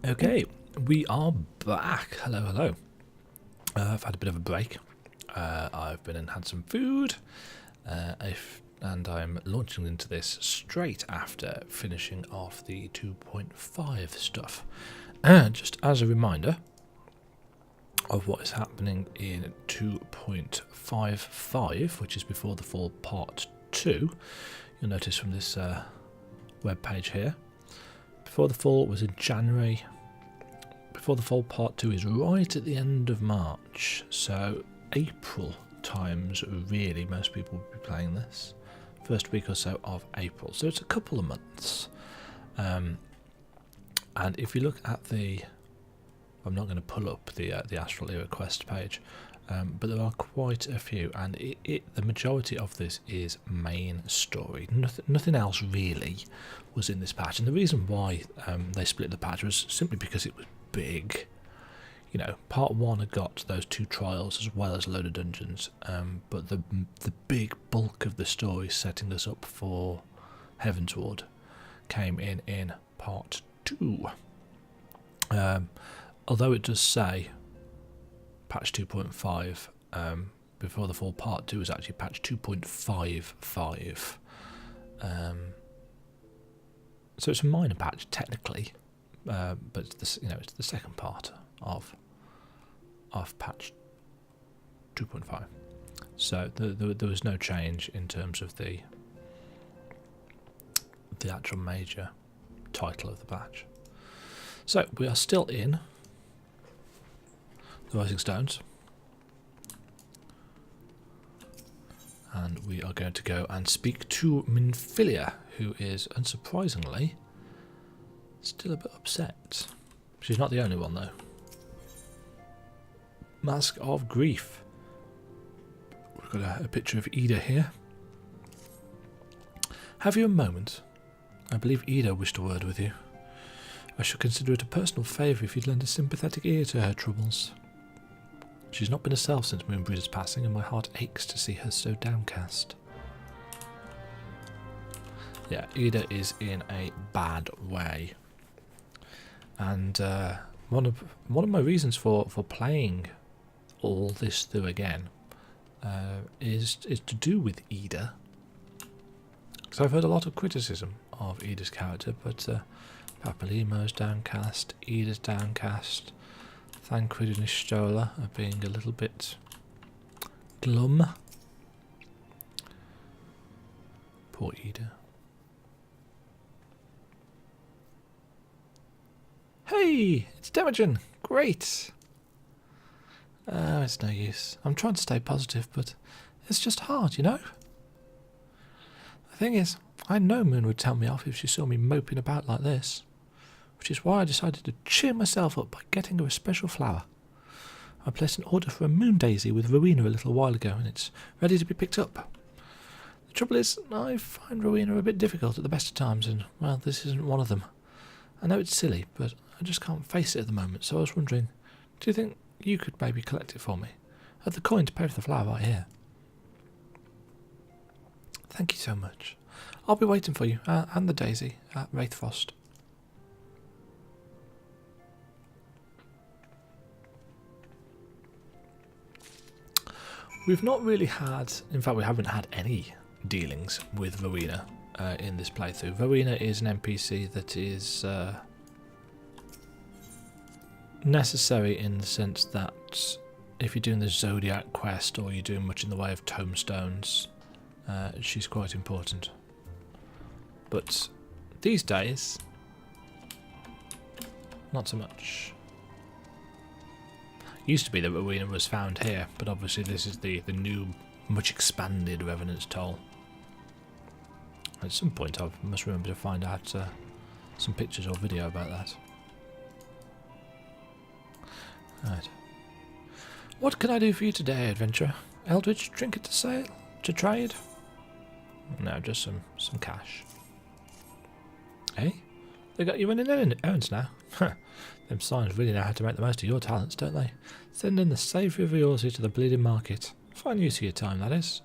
Okay, we are back. Hello, hello. I've had a bit of a break. I've been and had some food, and I'm launching into this straight after finishing off the 2.5 stuff. Just as a reminder of what is happening in 2.55, which is Before the Fall Part 2, you'll notice from this web page here. Before the Fall was in January. Before the Fall Part 2 is right at the end of March, so April times really most people will be playing this. First week or so of April, so it's a couple of months. And if you look at the, I'm not going to pull up the Astral Era quest page, but there are quite a few, and the majority of this is main story. Nothing else really was in this patch, and the reason why they split the patch was simply because it was big. You know, part 1 had got those 2 trials as well as a load of dungeons, but the big bulk of the story setting us up for Heavensward came in part 2. Although it does say patch 2.5, Before the Fall Part 2 is actually patch 2.55. So it's a minor patch technically, but it's it's the second part of patch 2.5. So there was no change in terms of the actual major title of the patch. So we are still in the Rising Stones, and we are going to go and speak to Minfilia, who is unsurprisingly still a bit upset. She's not the only one though. Mask of Grief. We've got a picture of Ida here. Have you a moment? I believe Ida wished a word with you. I should consider it a personal favour if you'd lend a sympathetic ear to her troubles. She's not been herself since Moonbreeder's passing, and my heart aches to see her so downcast. Yeah, Ida is in a bad way. And one of my reasons for playing all this through again is to do with Ida. Because I've heard a lot of criticism of Ida's character, but Papalimo's downcast, Ida's downcast, Thancred and Ishtola are being a little bit glum. Poor Ida. Hey, it's Demajen! Great! Oh, it's no use. I'm trying to stay positive, but it's just hard, you know? The thing is, I know Moon would tell me off if she saw me moping about like this, which is why I decided to cheer myself up by getting her a special flower. I placed an order for a moon daisy with Rowena a little while ago, and it's ready to be picked up. The trouble is, I find Rowena a bit difficult at the best of times, and, well, this isn't one of them. I know it's silly, but I just can't face it at the moment, so I was wondering, do you think you could maybe collect it for me? I have the coin to pay for the flower right here. Thank you so much. I'll be waiting for you, and the daisy, at Wraithfrost. We've not really had, in fact we haven't had any dealings with Rowena in this playthrough. Rowena is an NPC that is necessary in the sense that if you're doing the Zodiac quest or you're doing much in the way of tomestones, she's quite important. But these days, not so much. Used to be that Rowena was found here, but obviously this is the new, much expanded Revenant's Toll. At some point I must remember to find out some pictures or video about that. Right. What can I do for you today, adventurer? Eldritch trinket to sale? To trade? No, just some cash. Eh? They got you running errands now? Them signs really know how to make the most of your talents, don't they? Sending the savoury of yours to the bleeding market. Fine use of your time, that is.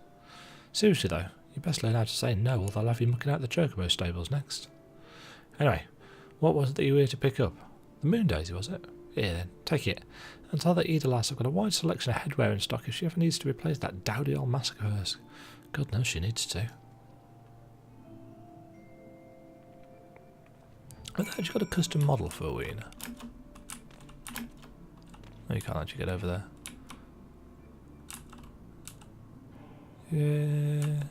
Seriously though, you best learn how to say no, or they'll have you mucking out the chocobo stables next. Anyway, what was it that you were here to pick up? The Moon Daisy, was it? Here then, take it. And tell that Eda lass I've got a wide selection of headwear in stock if she ever needs to replace that dowdy old mask of hers. God knows she needs to. Have they actually got a custom model for a wiener? No, you can't actually get over there. Yeah.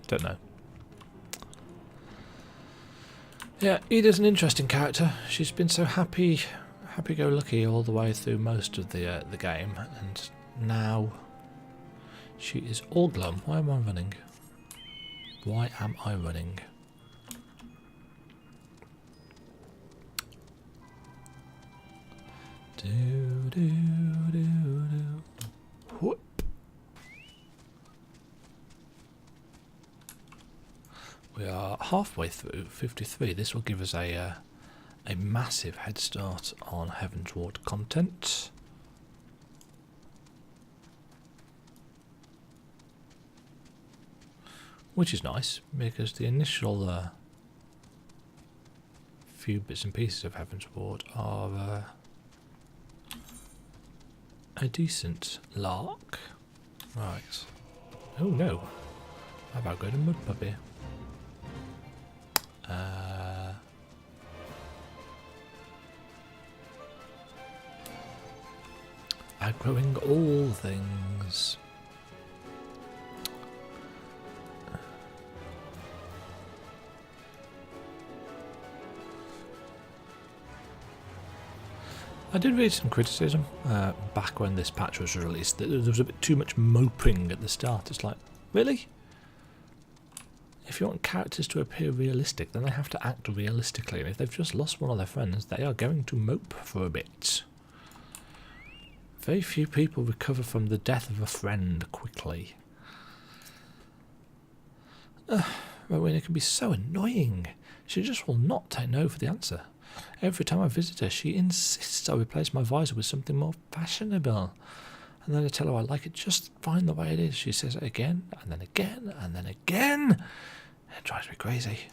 Don't know. Yeah, Eda's an interesting character. She's been so happy-go-lucky all the way through most of the game, and now she is all glum. Why am I running? Why am I running? Whoop. We are halfway through 53. This will give us a massive head start on Heavensward content. Which is nice, because the initial few bits and pieces of Heavensward are a decent lark. Right. Oh no. How about going to Mud Puppy? Outgrowing all things. I did read some criticism back when this patch was released that there was a bit too much moping at the start. It's like, really? If you want characters to appear realistic, then they have to act realistically, and if they've just lost one of their friends, they are going to mope for a bit. Very few people recover from the death of a friend quickly. Rowena can be so annoying. She just will not take no for the answer. Every time I visit her, she insists I replace my visor with something more fashionable. And then I tell her I like it just fine the way it is. She says it again, and then again, and then again. It drives me crazy.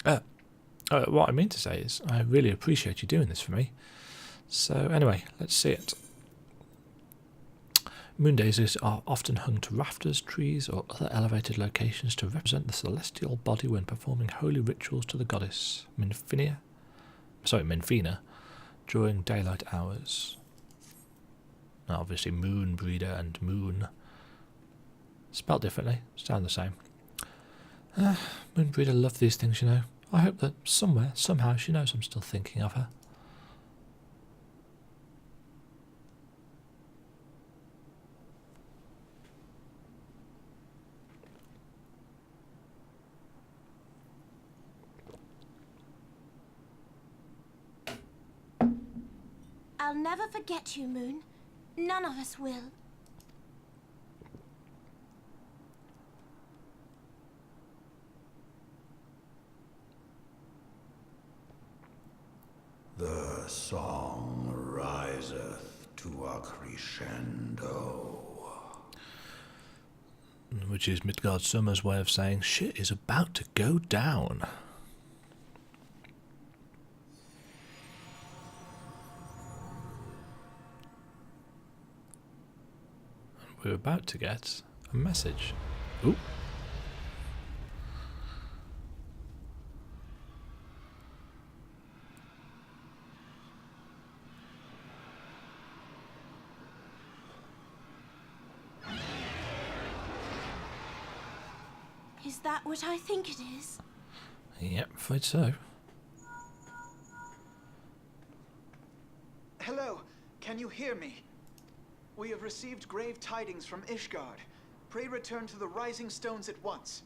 What I mean to say is, I really appreciate you doing this for me. So anyway, let's see it. Moon daisies are often hung to rafters, trees, or other elevated locations to represent the celestial body when performing holy rituals to the goddess Menfina, during daylight hours. Now obviously moon breeder and moon, spelled differently, sound the same. Moon breeder love these things, you know. I hope that somewhere, somehow, she knows I'm still thinking of her. I'll never forget you, Moon. None of us will. The song riseth to a crescendo. Which is Midgard Summer's way of saying shit is about to go down. We're about to get a message. Ooh. Is that what I think it is? Yep, afraid so. Hello, can you hear me? We have received grave tidings from Ishgard. Pray return to the Rising Stones at once.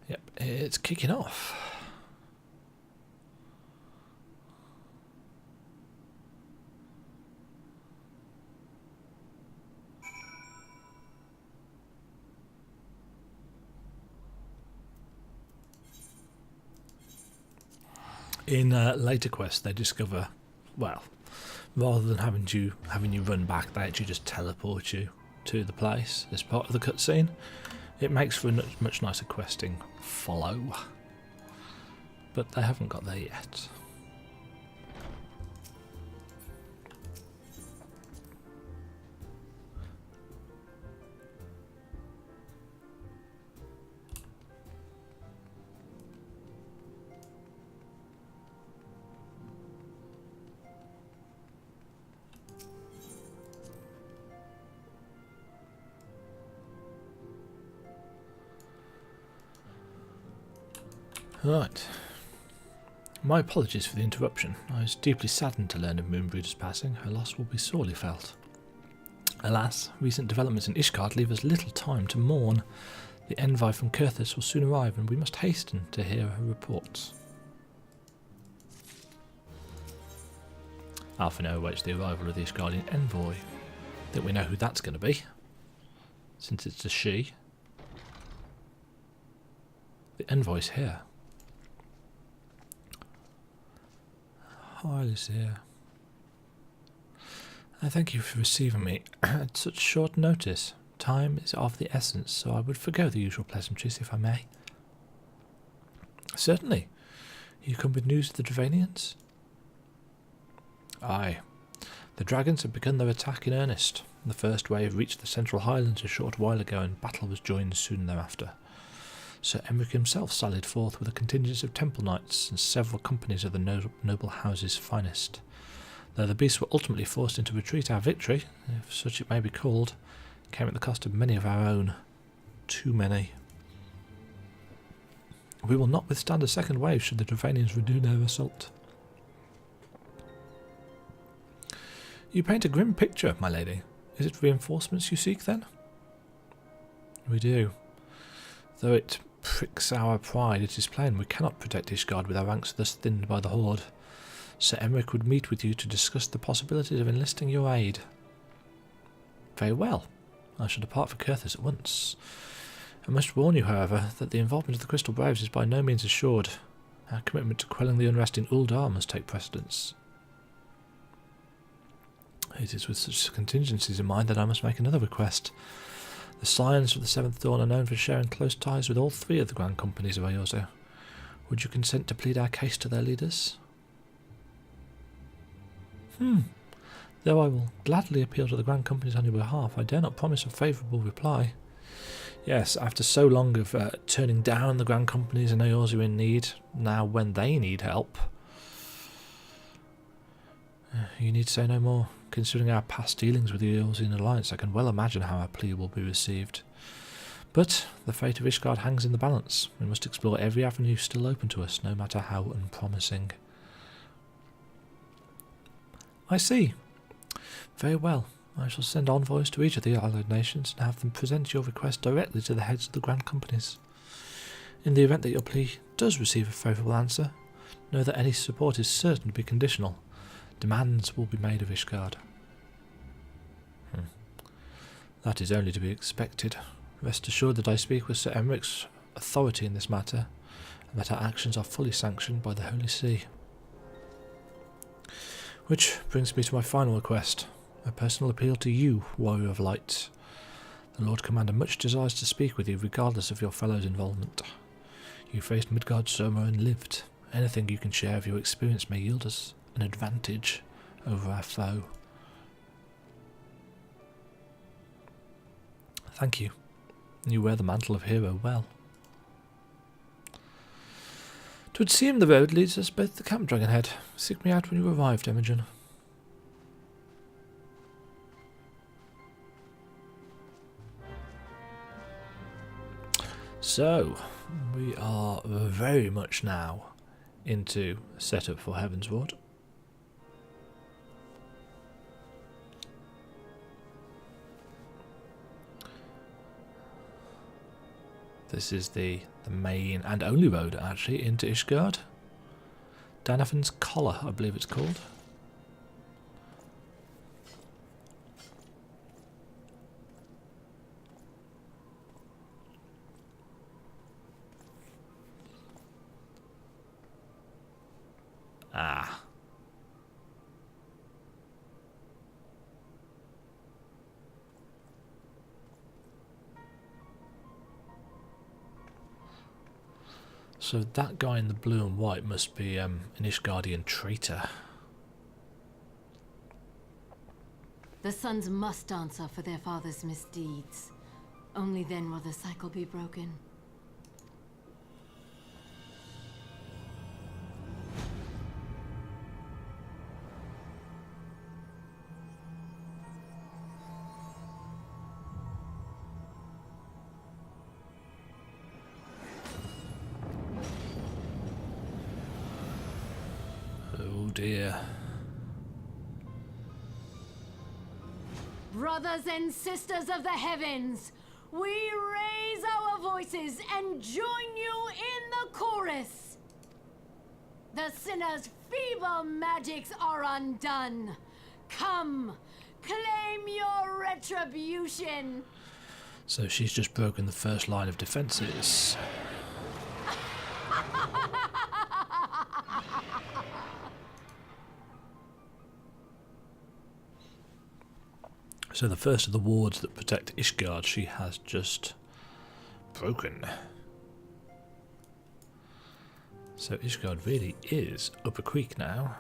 Yep, it's kicking off. In later quests, they discover, well, rather than having you run back, they actually just teleport you to the place, this part of the cutscene. It makes for a much nicer questing follow. But they haven't got there yet. Right. My apologies for the interruption. I was deeply saddened to learn of Moonbrood's passing. Her loss will be sorely felt. Alas, recent developments in Ishgard leave us little time to mourn. The envoy from Kurthus will soon arrive, and we must hasten to hear her reports. Alphino awaits the arrival of the Ishgardian envoy. I think we know who that's going to be, since it's a she. The envoy's here. Hi, Lucia. I thank you for receiving me at such short notice. Time is of the essence, so I would forgo the usual pleasantries if I may. Certainly. You come with news of the Dravanians? Aye. The dragons have begun their attack in earnest. The first wave reached the Central Highlands a short while ago, and battle was joined soon thereafter. Sir Emric himself sallied forth with a contingent of temple knights and several companies of the noble house's finest. Though the beasts were ultimately forced into retreat, our victory, if such it may be called, came at the cost of many of our own. Too many. We will not withstand a second wave should the Dravanians renew their assault. You paint a grim picture, my lady. Is it reinforcements you seek, then? We do. Though it pricks our pride, it is plain we cannot protect Ishgard with our ranks thus thinned by the Horde. Sir Emric would meet with you to discuss the possibilities of enlisting your aid. Very well. I shall depart for Kurthus at once. I must warn you, however, that the involvement of the Crystal Braves is by no means assured. Our commitment to quelling the unrest in Uldar must take precedence. It is with such contingencies in mind that I must make another request. The Scions of the Seventh Dawn are known for sharing close ties with all three of the Grand Companies of Eorzo. Would you consent to plead our case to their leaders? Though I will gladly appeal to the Grand Companies on your behalf, I dare not promise a favourable reply. Yes, after so long of turning down the Grand Companies and Eorzo in need, now when they need help, you need say no more. Considering our past dealings with the Eorzean Alliance, I can well imagine how our plea will be received. But the fate of Ishgard hangs in the balance. We must explore every avenue still open to us, no matter how unpromising. I see. Very well. I shall send envoys to each of the allied nations and have them present your request directly to the heads of the Grand Companies. In the event that your plea does receive a favourable answer, know that any support is certain to be conditional. Demands will be made of Ishgard. That is only to be expected. Rest assured that I speak with Sir Emric's authority in this matter, and that our actions are fully sanctioned by the Holy See. Which brings me to my final request, a personal appeal to you, Warrior of Light. The Lord Commander much desires to speak with you, regardless of your fellow's involvement. You faced Midgard Soma and lived. Anything you can share of your experience may yield us an advantage over our foe. Thank you. You wear the mantle of hero well. 'Twould seem the road leads us both to Camp Dragonhead. Seek me out when you arrive, Demajen. So, we are very much now into setup for Heavensward. This is the main and only road, actually, into Ishgard. Danafan's Collar, I believe it's called. Ah. So that guy in the blue and white must be an Ishgardian traitor. The sons must answer for their father's misdeeds. Only then will the cycle be broken. Oh dear. Brothers and sisters of the heavens, we raise our voices and join you in the chorus. The sinner's feeble magics are undone. Come, claim your retribution. So she's just broken the first line of defences. So the first of the wards that protect Ishgard she has just broken. So Ishgard really is up a creek now.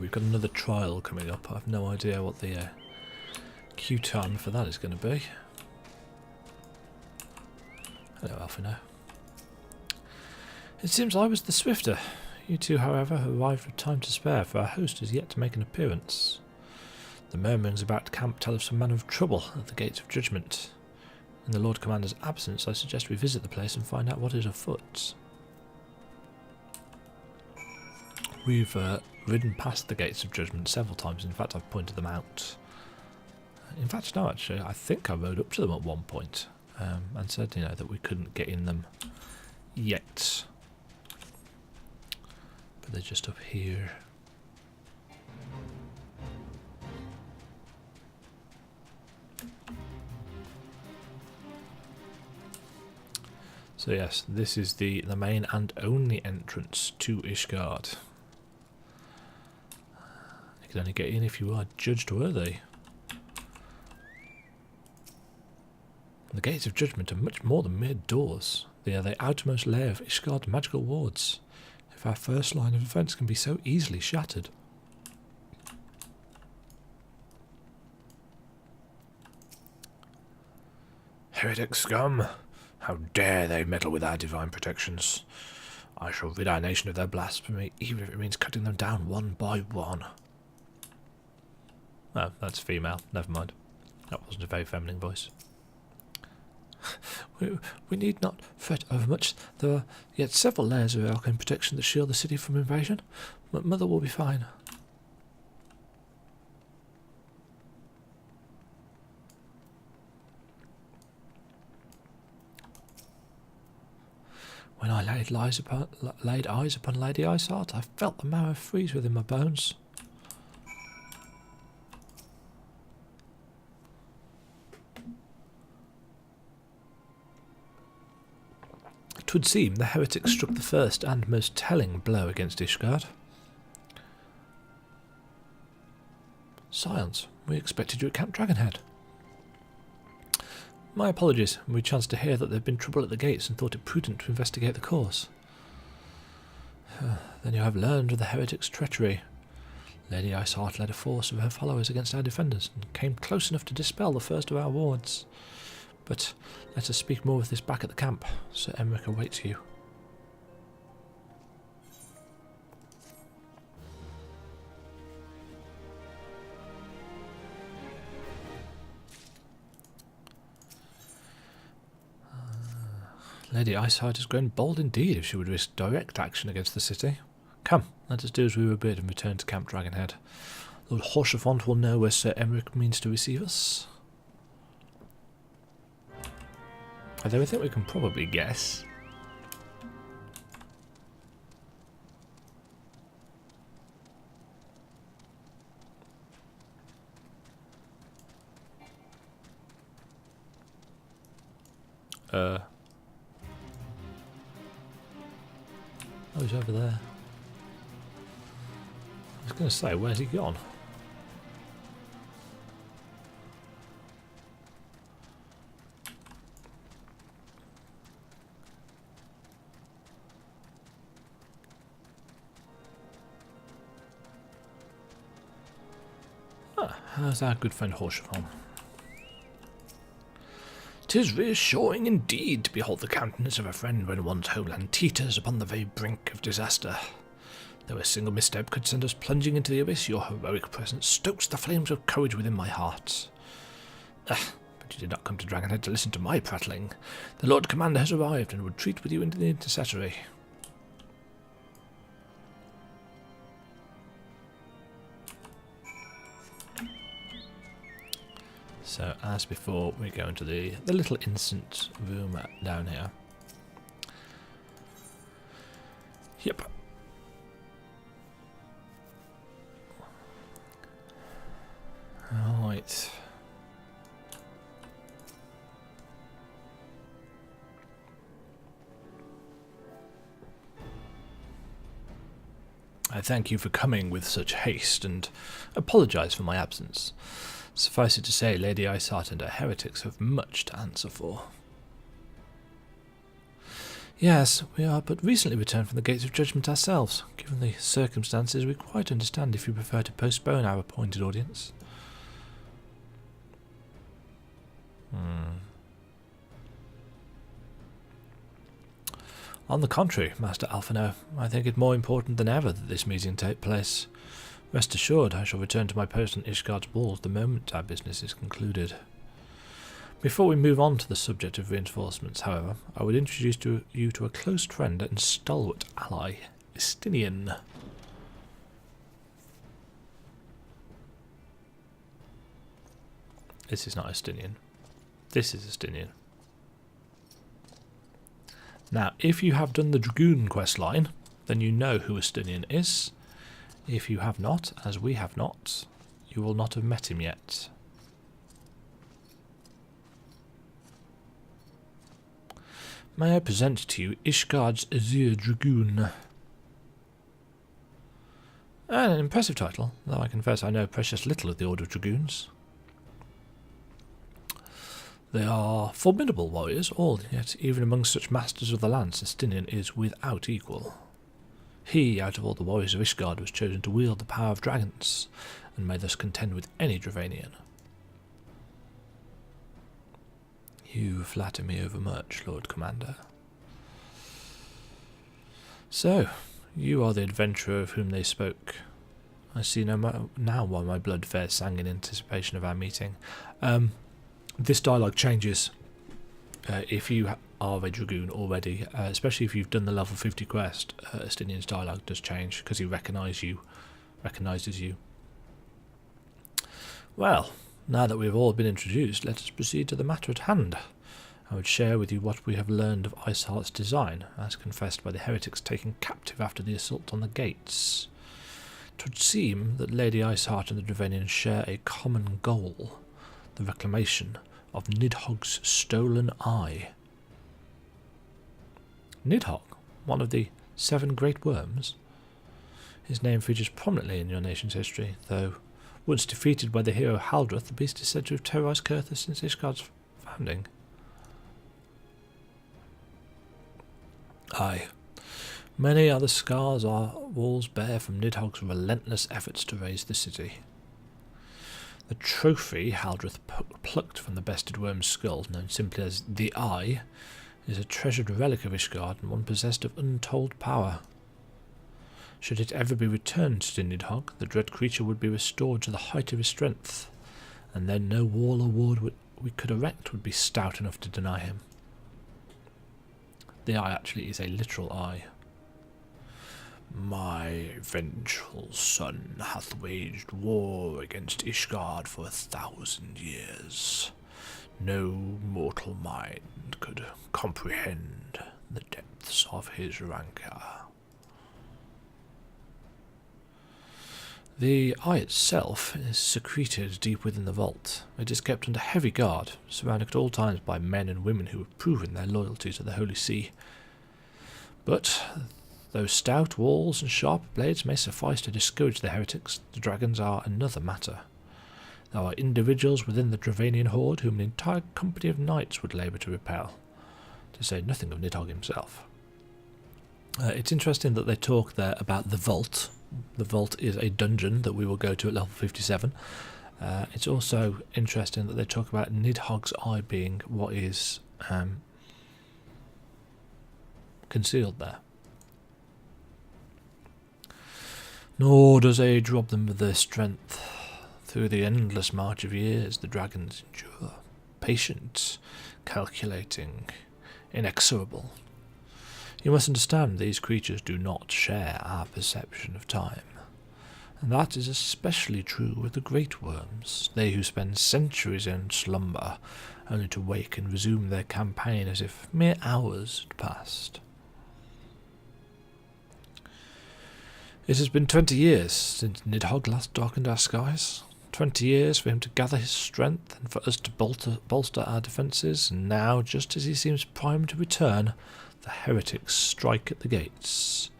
We've got another trial coming up. I have no idea what the queue time for that is going to be. Hello, Alphino. It seems I was the swifter. You two, however, have arrived with time to spare, for our host has yet to make an appearance. The murmurings about camp tell of some manner of trouble at the gates of judgment. In the Lord Commander's absence, I suggest we visit the place and find out what is afoot. We've ridden past the gates of judgment several times. In fact, I've pointed them out. In fact, no, actually, I think I rode up to them at one point. And said, you know, that we couldn't get in them yet. But they're just up here. So yes, this is the main and only entrance to Ishgard. You can only get in if you are judged worthy. The gates of judgment are much more than mere doors. They are the outermost layer of Ishgard's magical wards. If our first line of defence can be so easily shattered. Heretic scum! How dare they meddle with our divine protections? I shall rid our nation of their blasphemy, even if it means cutting them down one by one. Oh, that's female. Never mind. That wasn't a very feminine voice. We need not fret over much. There are yet several layers of arcane protection that shield the city from invasion. Mother will be fine. When I laid eyes upon Lady Iceheart, I felt the marrow freeze within my bones. It would seem the heretic struck the first and most telling blow against Ishgard. Silence. We expected you at Camp Dragonhead. My apologies. We chanced to hear that there had been trouble at the gates and thought it prudent to investigate the cause. Then you have learned of the heretic's treachery. Lady Iceheart led a force of her followers against our defenders and came close enough to dispel the first of our wards. But let us speak more of this back at the camp. Sir Emmerich awaits you. Lady Iceheart has grown bold indeed if she would risk direct action against the city. Come, let us do as we were bid and return to Camp Dragonhead. Lord Horsefont will know where Sir Emmerich means to receive us. Although I think we can probably guess. Oh, he's over there. I was going to say, where's he gone? How's our good friend Horshavan? 'Tis reassuring indeed to behold the countenance of a friend when one's homeland teeters upon the very brink of disaster. Though a single misstep could send us plunging into the abyss, your heroic presence stokes the flames of courage within my heart. But you did not come to Dragonhead to listen to my prattling. The Lord Commander has arrived and would treat with you into the intercessory. So, as before, we go into the little instant room down here. Yep. Right. I thank you for coming with such haste and apologise for my absence. Suffice it to say, Lady Iceheart and her heretics have much to answer for. Yes, we are but recently returned from the gates of judgment ourselves. Given the circumstances, we quite understand if you prefer to postpone our appointed audience. On the contrary, Master Alphino, I think it more important than ever that this meeting take place. Rest assured, I shall return to my post on Ishgard's walls the moment our business is concluded. Before we move on to the subject of reinforcements, however, I would introduce you to a close friend and stalwart ally, Estinian. This is not Estinian. This is Estinian. Now, if you have done the Dragoon quest line, then you know who Estinian is. If you have not, as we have not, you will not have met him yet. May I present to you Ishgard's Azir Dragoon? An impressive title, though I confess I know precious little of the Order of Dragoons. They are formidable warriors, all, yet even among such masters of the lance, Estinian is without equal. He, out of all the warriors of Ishgard, was chosen to wield the power of dragons, and may thus contend with any Dravanian. You flatter me overmuch, Lord Commander. So, you are the adventurer of whom they spoke. I see now why my blood fares sang in anticipation of our meeting. This dialogue changes if you are a Dragoon already, especially if you've done the level 50 quest. Estinian's dialogue does change because he recognises you. Well, now that we've all been introduced, let us proceed to the matter at hand. I would share with you what we have learned of Iceheart's design, as confessed by the heretics taken captive after the assault on the gates. It would seem that Lady Iceheart and the Dravanians share a common goal, the reclamation of Nidhogg's stolen eye. Nidhogg, one of the 7 great worms. His name features prominently in your nation's history, though once defeated by the hero Haldreth, the beast is said to have terrorised Kurthus since Ishgard's founding. Aye, many are the scars our walls bear from Nidhogg's relentless efforts to raise the city. The trophy Haldreth plucked from the bested worm's skull, known simply as the Eye, is a treasured relic of Ishgard and one possessed of untold power. Should it ever be returned to Nidhogg, the dread creature would be restored to the height of his strength, and then no wall or ward we could erect would be stout enough to deny him. The Eye actually is a literal eye. My vengeful son hath waged war against Ishgard for 1,000 years. No mortal mind could comprehend the depths of his rancour. The eye itself is secreted deep within the vault. It is kept under heavy guard, surrounded at all times by men and women who have proven their loyalty to the Holy See. But Though stout walls and sharp blades may suffice to discourage the heretics, the dragons are another matter. There are individuals within the Dravanian horde whom an entire company of knights would labour to repel, to say nothing of Nidhogg himself. It's interesting that they talk there about the Vault. The Vault is a dungeon that we will go to at level 57. It's also interesting that they talk about Nidhogg's eye being what is concealed there. Nor does age rob them of their strength. Through the endless march of years, the dragons endure, patient, calculating, inexorable. You must understand these creatures do not share our perception of time. And that is especially true with the great worms, they who spend centuries in slumber, only to wake and resume their campaign as if mere hours had passed. It has been 20 years since Nidhogg last darkened our skies. 20 years for him to gather his strength and for us to bolster our defences, and now, just as he seems primed to return, the heretics strike at the gates.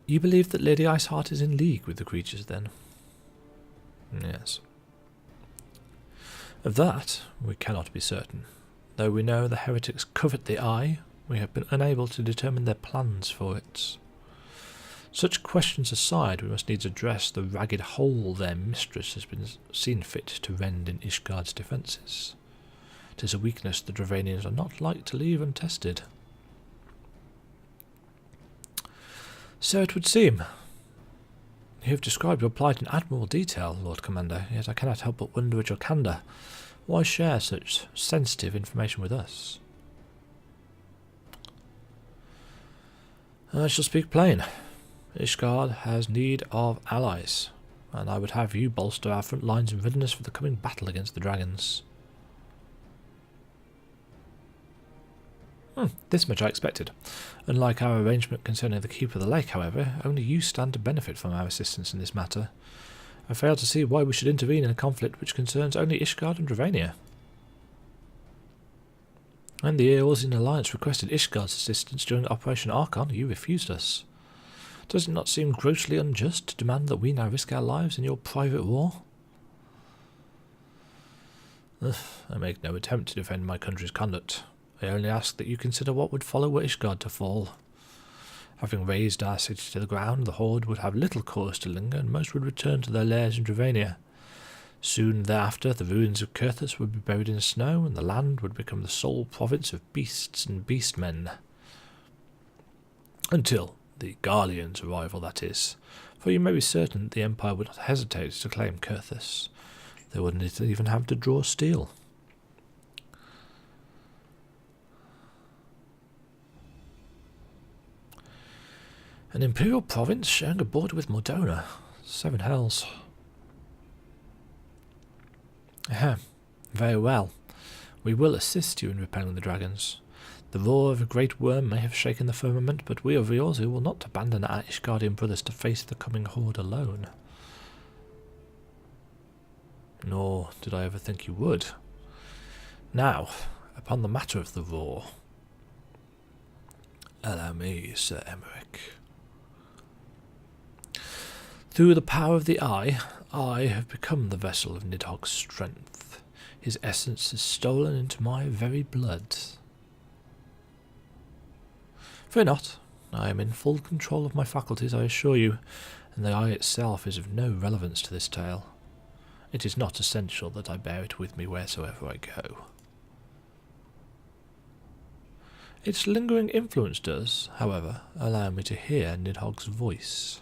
You believe that Lady Iceheart is in league with the creatures, then? Yes. Of that, we cannot be certain. Though we know the heretics covet the eye, we have been unable to determine their plans for it. Such questions aside, we must needs address the ragged hole their mistress has been seen fit to rend in Ishgard's defences. 'Tis a weakness the Dravanians are not like to leave untested. So it would seem. You have described your plight in admirable detail, Lord Commander, yet I cannot help but wonder at your candour. Why share such sensitive information with us? I shall speak plain. Ishgard has need of allies, and I would have you bolster our front lines in readiness for the coming battle against the dragons. This much I expected. Unlike our arrangement concerning the Keep of the Lake, however, only you stand to benefit from our assistance in this matter. I fail to see why we should intervene in a conflict which concerns only Ishgard and Dravania. When the Eorzean Alliance requested Ishgard's assistance during Operation Archon, you refused us. Does it not seem grossly unjust to demand that we now risk our lives in your private war? I make no attempt to defend my country's conduct. I only ask that you consider what would follow were Ishgard to fall. Having razed our city to the ground, the Horde would have little cause to linger, and most would return to their lairs in Dravania. Soon thereafter, the ruins of Kurthus would be buried in snow, and the land would become the sole province of beasts and beastmen. Until the Garlean's arrival, that is, for you may be certain that the Empire would not hesitate to claim Kurthus. They wouldn't even have to draw steel. An imperial province sharing a border with Mordona. 7 hells. Very well. We will assist you in repelling the dragons. The roar of a great worm may have shaken the firmament, but we of Eorzea will not abandon our Ishgardian brothers to face the coming horde alone. Nor did I ever think you would. Now, upon the matter of the roar. Allow me, Sir Emmerich. Through the power of the eye, I have become the vessel of Nidhogg's strength. His essence is stolen into my very blood. Fear not, I am in full control of my faculties, I assure you, and the eye itself is of no relevance to this tale. It is not essential that I bear it with me wheresoever I go. Its lingering influence does, however, allow me to hear Nidhogg's voice.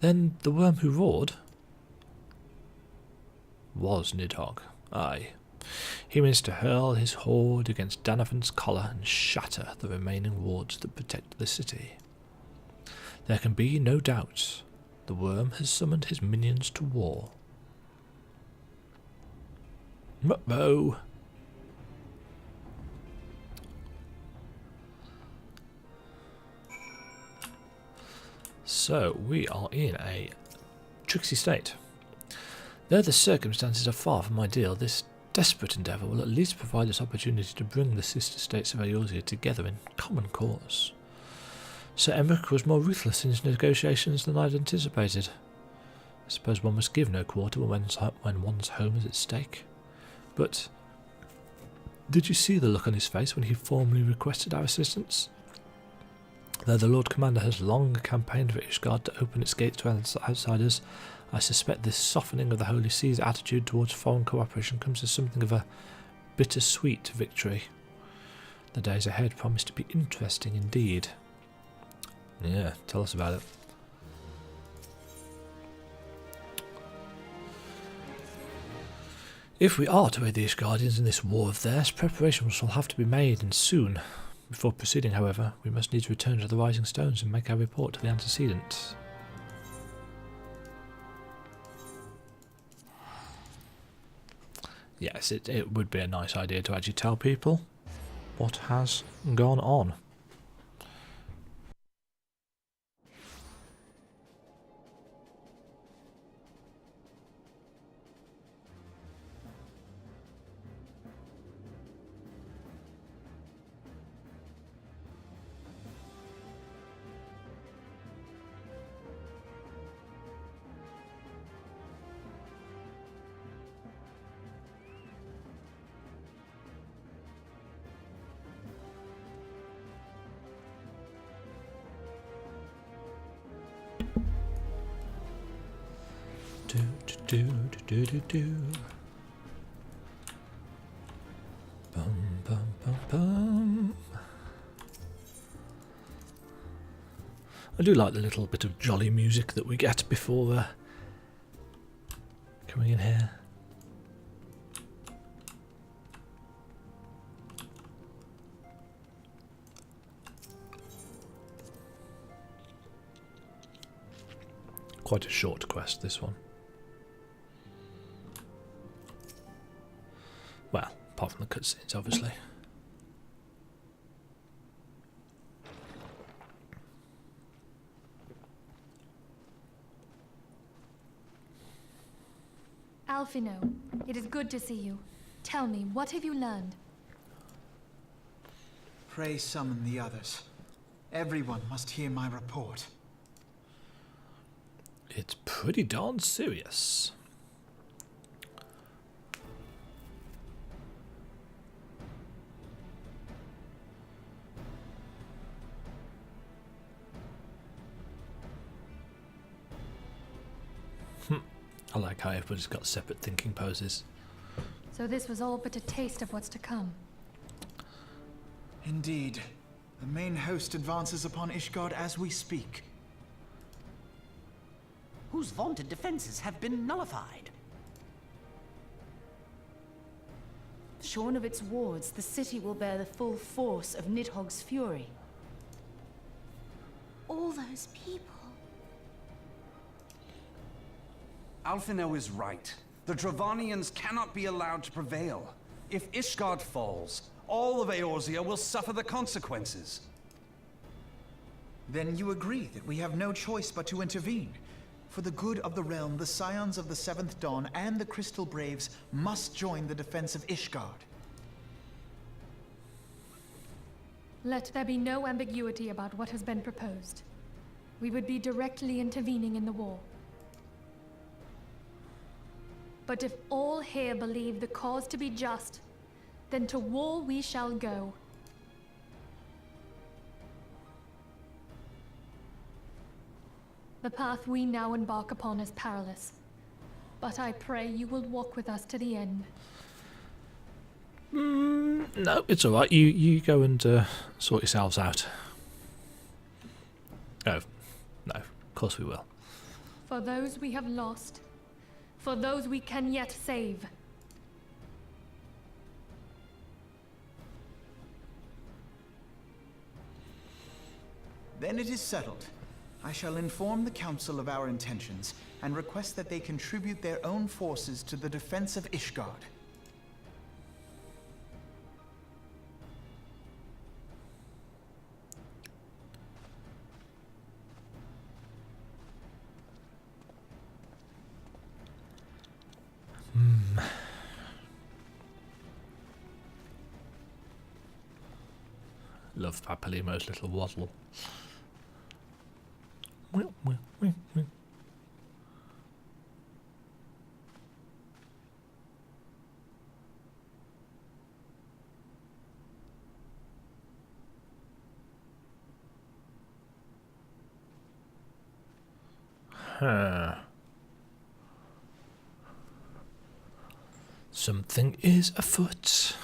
Then the worm who roared was Nidhogg. Aye. He means to hurl his horde against Danavant's collar and shatter the remaining wards that protect the city. There can be no doubt the worm has summoned his minions to war. Ruh-roh! So, we are in a tricksy state. Though the circumstances are far from ideal, this desperate endeavour will at least provide us opportunity to bring the sister states of Eorzea together in common cause. Sir Emmerich was more ruthless in his negotiations than I had anticipated. I suppose one must give no quarter when one's home is at stake. But did you see the look on his face when he formally requested our assistance? Though the Lord Commander has long campaigned for Ishgard to open its gates to outsiders, I suspect this softening of the Holy See's attitude towards foreign cooperation comes as something of a bittersweet victory. The days ahead promise to be interesting indeed. Yeah, tell us about it. If we are to aid the Ishgardians in this war of theirs, preparations will have to be made, and soon. Before proceeding, however, we must needs return to the Rising Stones and make our report to the antecedent. Yes, it would be a nice idea to actually tell people what has gone on. Do. Bum, bum, bum, bum. I do like the little bit of jolly music that we get before coming in here. Quite a short quest, this one. Well, apart from the cutscenes, obviously. Alphino, it is good to see you. Tell me, what have you learned? Pray summon the others. Everyone must hear my report. It's pretty darn serious. I like how everybody's got separate thinking poses. So this was all but a taste of what's to come. Indeed. The main host advances upon Ishgard as we speak. Whose vaunted defenses have been nullified. Shorn of its wards, the city will bear the full force of Nidhogg's fury. All those people. Alphino is right. The Dravanians cannot be allowed to prevail. If Ishgard falls, all of Eorzea will suffer the consequences. Then you agree that we have no choice but to intervene. For the good of the realm, the Scions of the Seventh Dawn and the Crystal Braves must join the defense of Ishgard. Let there be no ambiguity about what has been proposed. We would be directly intervening in the war. But if all here believe the cause to be just, then to war we shall go. The path we now embark upon is perilous, but I pray you will walk with us to the end. No, it's alright. You go and sort yourselves out. Oh, no, of course we will. For those we have lost, for those we can yet save. Then it is settled. I shall inform the Council of our intentions and request that they contribute their own forces to the defense of Ishgard. Love Papalimo's little waddle. Something is afoot.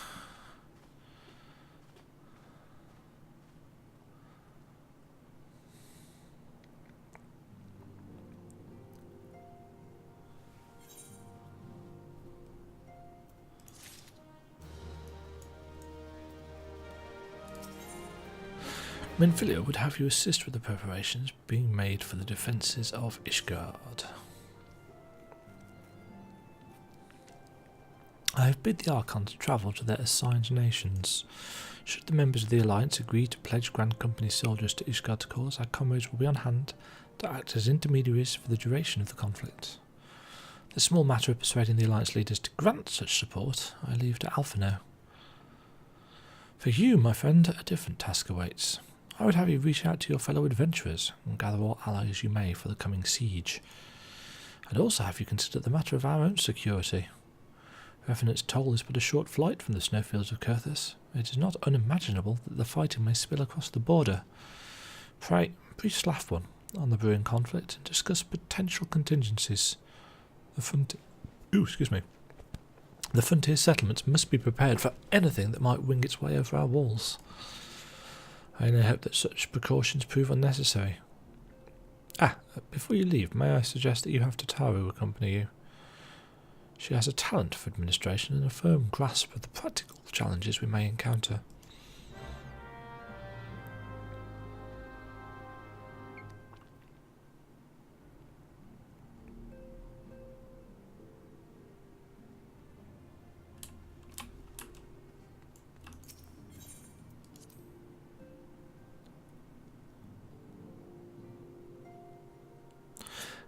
Menfilia would have you assist with the preparations being made for the defences of Ishgard. I have bid the Archons travel to their assigned nations. Should the members of the Alliance agree to pledge Grand Company soldiers to Ishgard's cause, our comrades will be on hand to act as intermediaries for the duration of the conflict. The small matter of persuading the Alliance leaders to grant such support I leave to Alphino. For you, my friend, a different task awaits. I would have you reach out to your fellow adventurers and gather what allies you may for the coming siege. I'd also have you consider the matter of our own security. Revenant's Toll is but a short flight from the snowfields of Kurthus. It is not unimaginable that the fighting may spill across the border. Pray, brief Slaffbun on the brewing conflict and discuss potential contingencies. The frontier settlements must be prepared for anything that might wing its way over our walls. I only hope that such precautions prove unnecessary. Before you leave, may I suggest that you have Tataru accompany you? She has a talent for administration and a firm grasp of the practical challenges we may encounter.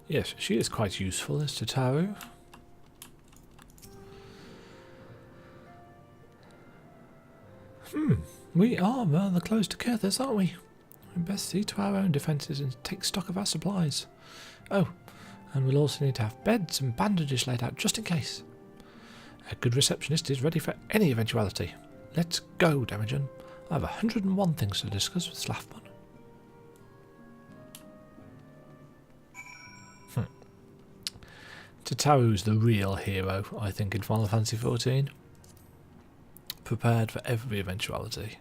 Yes, she is quite useful as Tataru. We are rather close to Kurthus, aren't we? We best see to our own defences and take stock of our supplies. Oh, and we'll also need to have beds and bandages laid out just in case. A good receptionist is ready for any eventuality. Let's go, Demajen. I have 101 things to discuss with Slaffbun. Tataru's the real hero, I think, in Final Fantasy XIV. Prepared for every eventuality.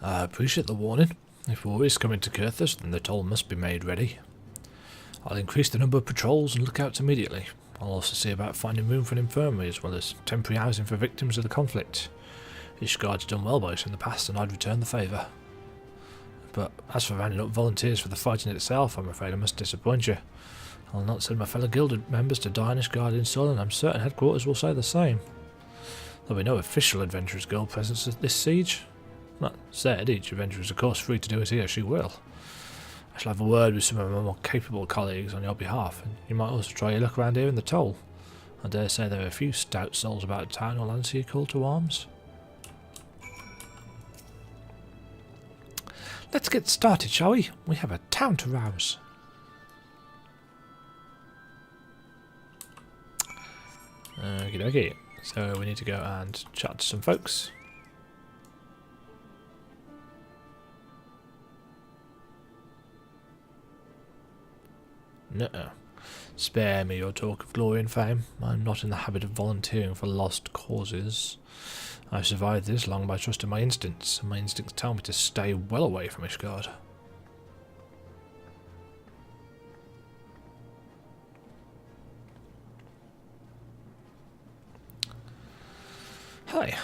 I appreciate the warning. If war is coming to Kurthus, then the toll must be made ready. I'll increase the number of patrols and lookouts immediately. I'll also see about finding room for an infirmary as well as temporary housing for victims of the conflict. Ishgard's done well by us in the past and I'd return the favour. But as for rounding up volunteers for the fighting itself, I'm afraid I must disappoint you. I'll not send my fellow guild members to die in Ishgard in Sol, and I'm certain headquarters will say the same. There'll be no official Adventurers Guild presence at this siege. That said, each adventurer is of course free to do as he or she will. I shall have a word with some of my more capable colleagues on your behalf, and you might also try your luck around here in the Toll. I dare say there are a few stout souls about town who'll answer your call to arms. Let's get started, shall we? We have a town to rouse. Okie dokie. So we need to go and chat to some folks. Nuh-uh. Spare me your talk of glory and fame. I'm not in the habit of volunteering for lost causes. I've survived this long by trusting my instincts, and my instincts tell me to stay well away from Ishgard. Hi.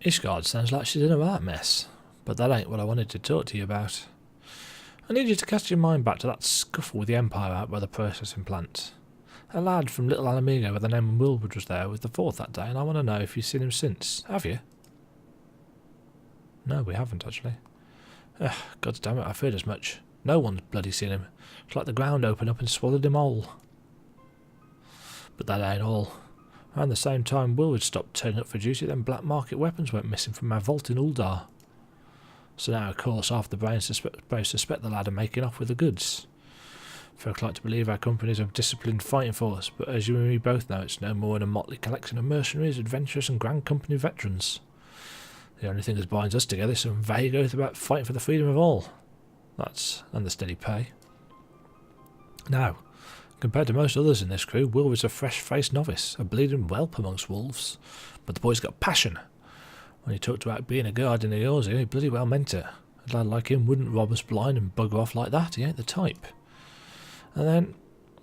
Ishgard sounds like she's in a right mess, but that ain't what I wanted to talk to you about. I need you to cast your mind back to that scuffle with the Empire out by the processing plant. A lad from Little Alamigo with the name of Wilwood was there with the 4th that day, and I want to know if you've seen him since. Have you? No, we haven't, actually. Ugh, God damn it, I feared as much. No one's bloody seen him. It's like the ground opened up and swallowed him whole. But that ain't all. Around the same time Wilwood stopped turning up for duty, then black market weapons went missing from our vault in Uldar. So now, of course, half the brains suspect the lad of making off with the goods. Folk like to believe our company's a disciplined fighting force, but as you and me both know, it's no more than a motley collection of mercenaries, adventurers and Grand Company veterans. The only thing that binds us together is some vague oath about fighting for the freedom of all. That's and the steady pay. Now, compared to most others in this crew, Will was a fresh-faced novice, a bleeding whelp amongst wolves. But the boy's got passion. When he talked about being a guard in the Eorzea, he bloody well meant it. A lad like him wouldn't rob us blind and bugger off like that. He ain't the type. And then,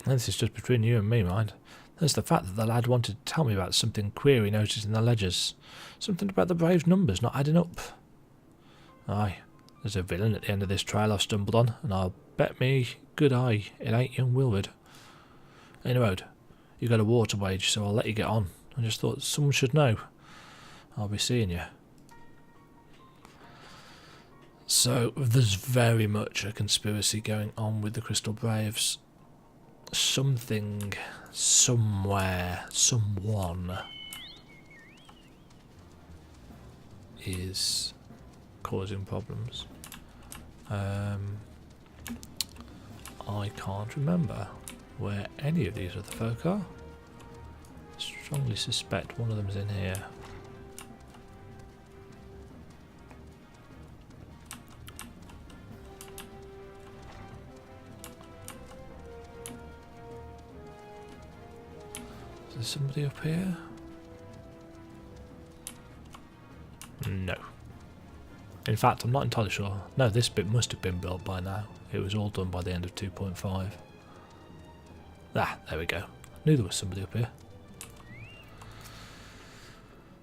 and this is just between you and me, mind, there's the fact that the lad wanted to tell me about something queer he noticed in the ledgers. Something about the Braves' numbers not adding up. Aye, there's a villain at the end of this trail I've stumbled on, and I'll bet me good eye it ain't young Wilwood. Anyway, you got a war to wage, so I'll let you get on. I just thought someone should know. I'll be seeing you. So, there's very much a conspiracy going on with the Crystal Braves. Something, somewhere, someone is causing problems. I can't remember where any of these other folk are. Strongly suspect one of them's in here. Is there somebody up here? No. In fact, I'm not entirely sure. No, this bit must have been built by now. It was all done by the end of 2.5. Ah, there we go. Knew there was somebody up here.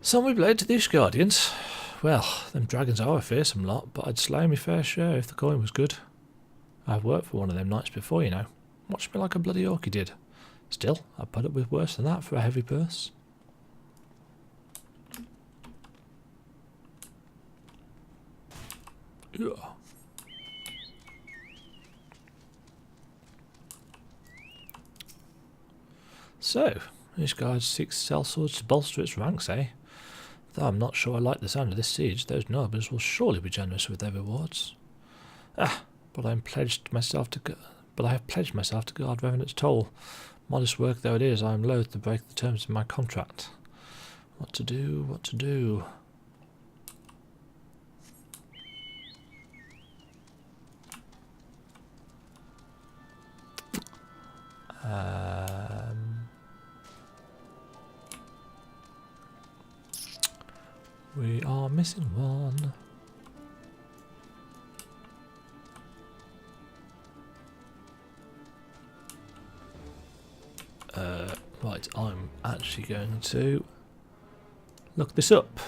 Some we blade to the Ishgardians. Well, them dragons are a fearsome lot, but I'd slay me fair share if the coin was good. I've worked for one of them knights before, you know. Watched me like a bloody orky did. Still, I'd put up with worse than that for a heavy purse. Yeah. So, this guy seeks sellswords to bolster its ranks, eh? Though I'm not sure I like the sound of this siege, those nobles will surely be generous with their rewards. Ah, but I have pledged myself to guard Revenant's toll. Modest work though it is, I am loath to break the terms of my contract. What to do, what to do? We are missing one. Right, I'm actually going to look this up.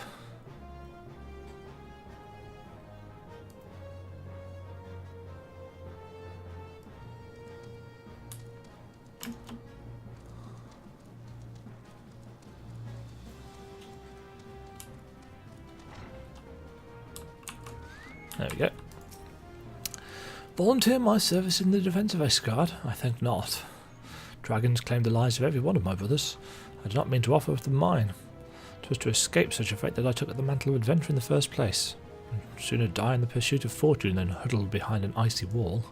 There we go. Volunteer my service in the defence of Ishgard? I think not. Dragons claimed the lives of every one of my brothers. I do not mean to offer them mine. It was to escape such a fate that I took up the mantle of adventure in the first place. I'd sooner die in the pursuit of fortune than huddled behind an icy wall.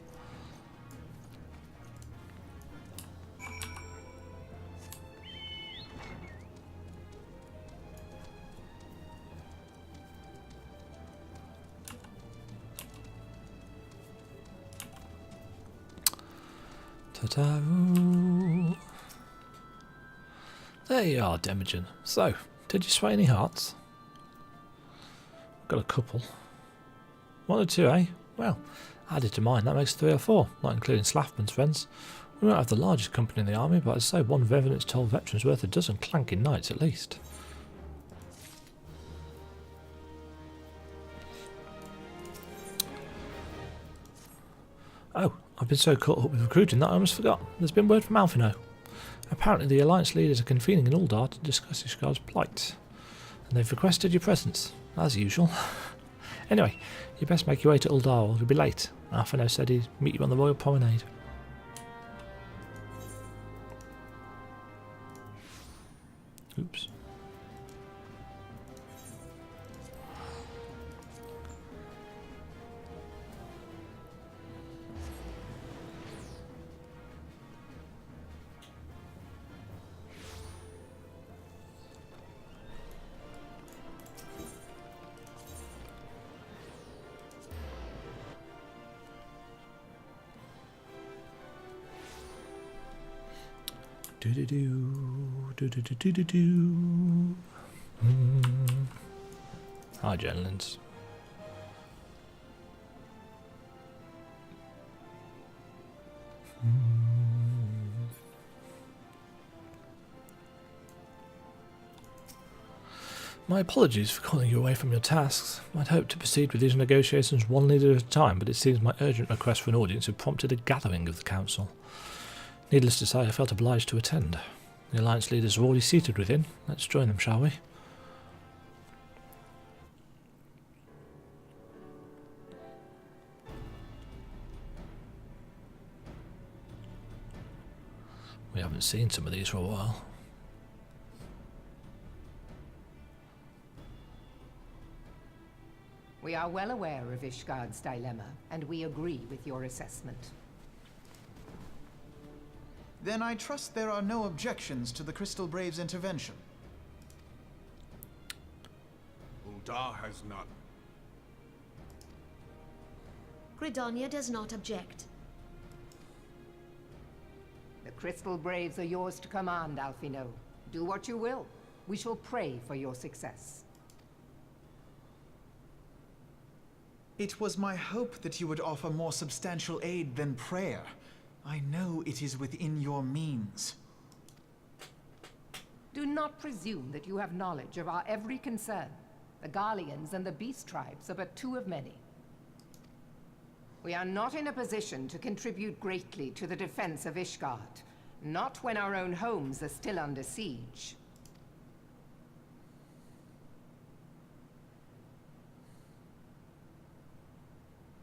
Ta-da-roo. There you are, Demajen. So, did you sway any hearts? Got a couple. 1 or 2, eh? Well, added to mine, that makes 3 or 4, not including Slaffman's friends. We might have the largest company in the army, but I'd say one Revenant's toll veteran's worth a dozen clanking knights at least. Oh, I've been so caught up with recruiting that I almost forgot. There's been word from Alfino. Apparently the Alliance leaders are convening in Uldar to discuss Ishgard's plight, and they've requested your presence, as usual. Anyway, you best make your way to Uldar or you'll be late. Alphino said he'd meet you on the Royal Promenade. Oops. Hi, gentlemen. My apologies for calling you away from your tasks. I'd hoped to proceed with these negotiations one leader at a time, but it seems my urgent request for an audience had prompted a gathering of the council. Needless to say, I felt obliged to attend. The Alliance leaders are already seated within. Let's join them, shall we? We haven't seen some of these for a while. We are well aware of Ishgard's dilemma, and we agree with your assessment. Then I trust there are no objections to the Crystal Brave's intervention. Uldar has none. Gridania does not object. The Crystal Braves are yours to command, Alphino. Do what you will. We shall pray for your success. It was my hope that you would offer more substantial aid than prayer. I know it is within your means. Do not presume that you have knowledge of our every concern. The Garleans and the Beast Tribes are but two of many. We are not in a position to contribute greatly to the defense of Ishgard, not when our own homes are still under siege.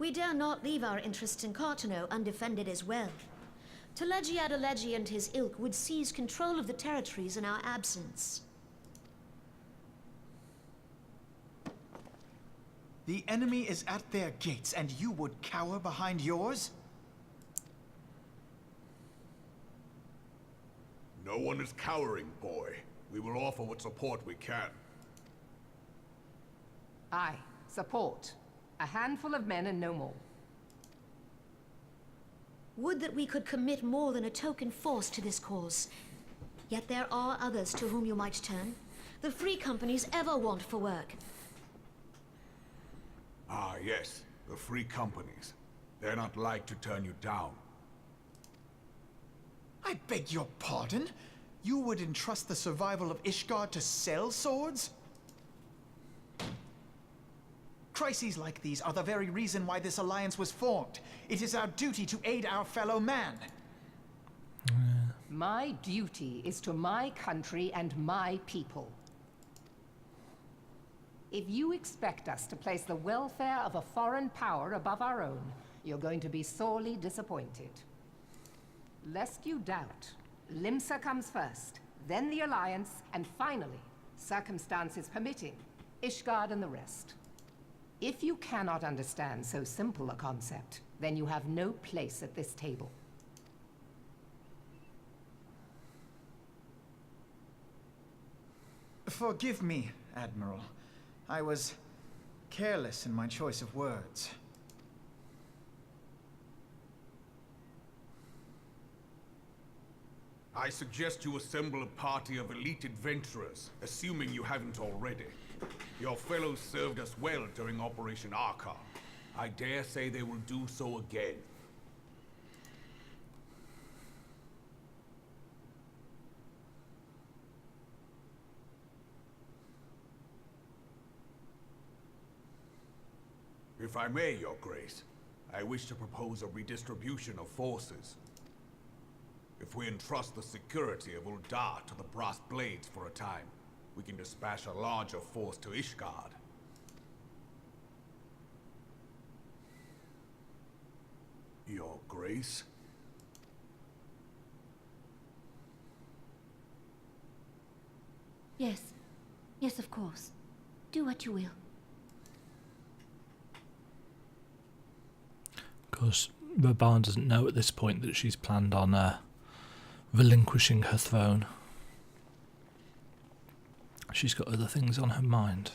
We dare not leave our interests in Cartano undefended as well. Teleji Adeleji and his ilk would seize control of the territories in our absence. The enemy is at their gates, and you would cower behind yours? No one is cowering, boy. We will offer what support we can. Aye, support. A handful of men and no more. Would that we could commit more than a token force to this cause. Yet there are others to whom you might turn. The free companies ever want for work. Ah, yes. The free companies. They're not like to turn you down. I beg your pardon? You would entrust the survival of Ishgard to sell swords? Crises like these are the very reason why this alliance was formed. It is our duty to aid our fellow man. My duty is to my country and my people. If you expect us to place the welfare of a foreign power above our own, you're going to be sorely disappointed. Lest you doubt, Limsa comes first, then the Alliance, and finally, circumstances permitting, Ishgard and the rest. If you cannot understand so simple a concept, then you have no place at this table. Forgive me, Admiral. I was careless in my choice of words. I suggest you assemble a party of elite adventurers, assuming you haven't already. Your fellows served us well during Operation Arca. I dare say they will do so again. If I may, Your Grace, I wish to propose a redistribution of forces. If we entrust the security of Uldar to the Brass Blades for a time, we can dispatch a larger force to Ishgard. Your Grace? Yes. Yes, of course. Do what you will. Of course, Raban doesn't know at this point that she's planned on relinquishing her throne. She's got other things on her mind.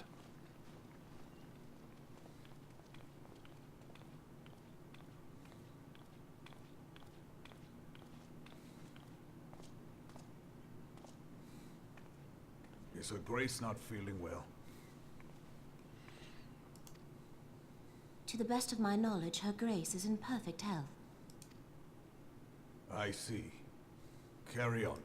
Is Her Grace not feeling well? To the best of my knowledge, Her Grace is in perfect health. I see. Carry on.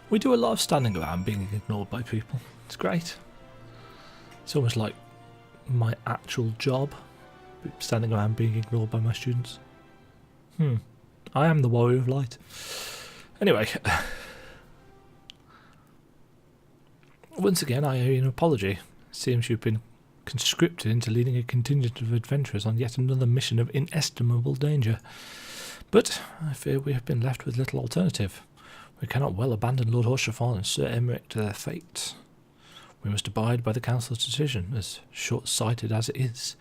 We do a lot of standing around being ignored by people. It's great. It's almost like my actual job, standing around being ignored by my students. I am the warrior of light. Anyway, once again I owe you an apology. It seems you've been conscripted into leading a contingent of adventurers on yet another mission of inestimable danger. But I fear we have been left with little alternative. We cannot well abandon Lord Horshathon and Sir Emmerich to their fate. We must abide by the Council's decision, as short-sighted as it is,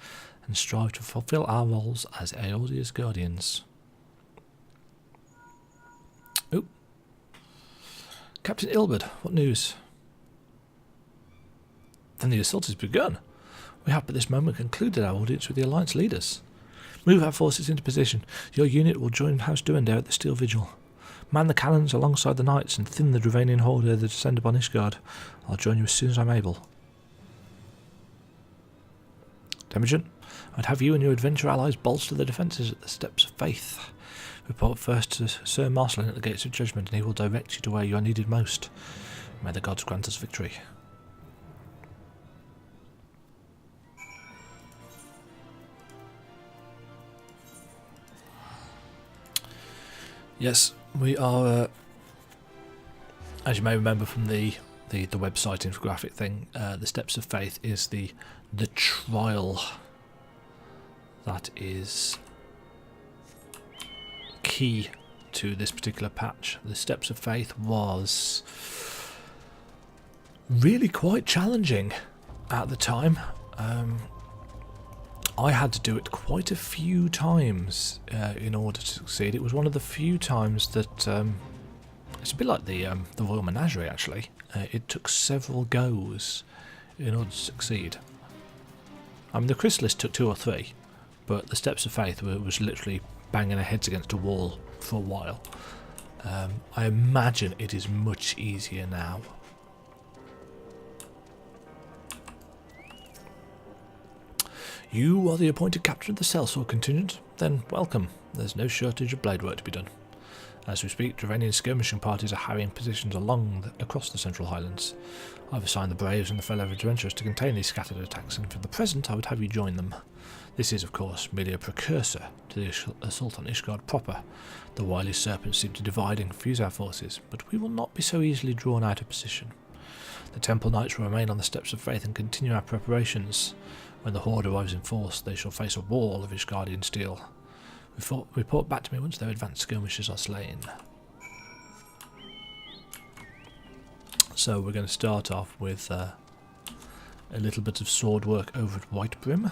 and strive to fulfil our roles as Eorzea's guardians. Oh. Captain Ilbert, what news? Then the assault has begun. We have at this moment concluded our audience with the Alliance leaders. Move our forces into position. Your unit will join House Duendare at the Steel Vigil. Man the cannons alongside the knights and thin the Dravanian horde that descend upon Ishgard. I'll join you as soon as I'm able. Demajen, I'd have you and your adventure allies bolster the defences at the Steps of Faith. Report first to Sir Marcelin at the Gates of Judgment, and he will direct you to where you are needed most. May the gods grant us victory. Yes, we are, as you may remember from the website infographic thing, the Steps of Faith is the trial that is key to this particular patch. The Steps of Faith was really quite challenging at the time. I had to do it quite a few times in order to succeed. It was one of the few times that it's a bit like the Royal Menagerie actually. It took several goes in order to succeed. I mean, the Chrysalis took 2 or 3, but the Steps of Faith was literally banging our heads against a wall for a while. I imagine it is much easier now. You are the appointed captain of the Sellsword contingent? Then welcome. There's no shortage of blade work to be done. As we speak, Dravanian skirmishing parties are harrying positions across the Central Highlands. I've assigned the Braves and the fellow adventurers to contain these scattered attacks, and for the present I would have you join them. This is, of course, merely a precursor to the assault on Ishgard proper. The wily serpents seem to divide and confuse our forces, but we will not be so easily drawn out of position. The Temple Knights will remain on the Steps of Faith and continue our preparations. When the Horde arrives in force, they shall face a wall of Ishgardian steel. Report back to me once their advanced skirmishers are slain. So we're going to start off with a little bit of sword work over at Whitebrim.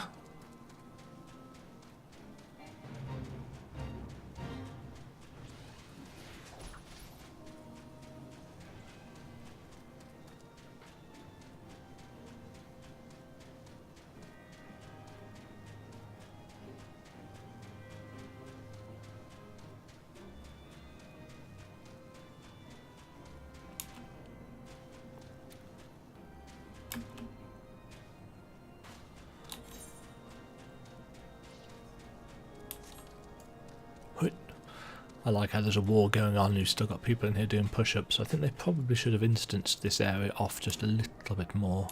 I like how there's a war going on and you've still got people in here doing push-ups. So I think they probably should have instanced this area off just a little bit more.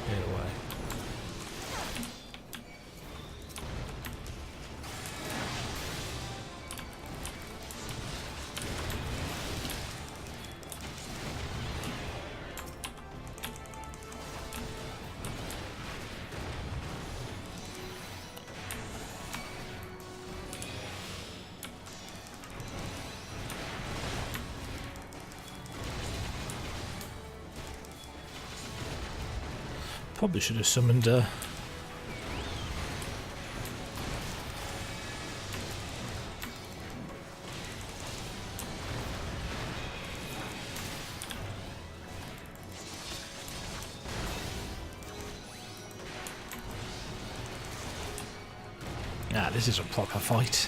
Either way. Probably should have summoned this is a proper fight.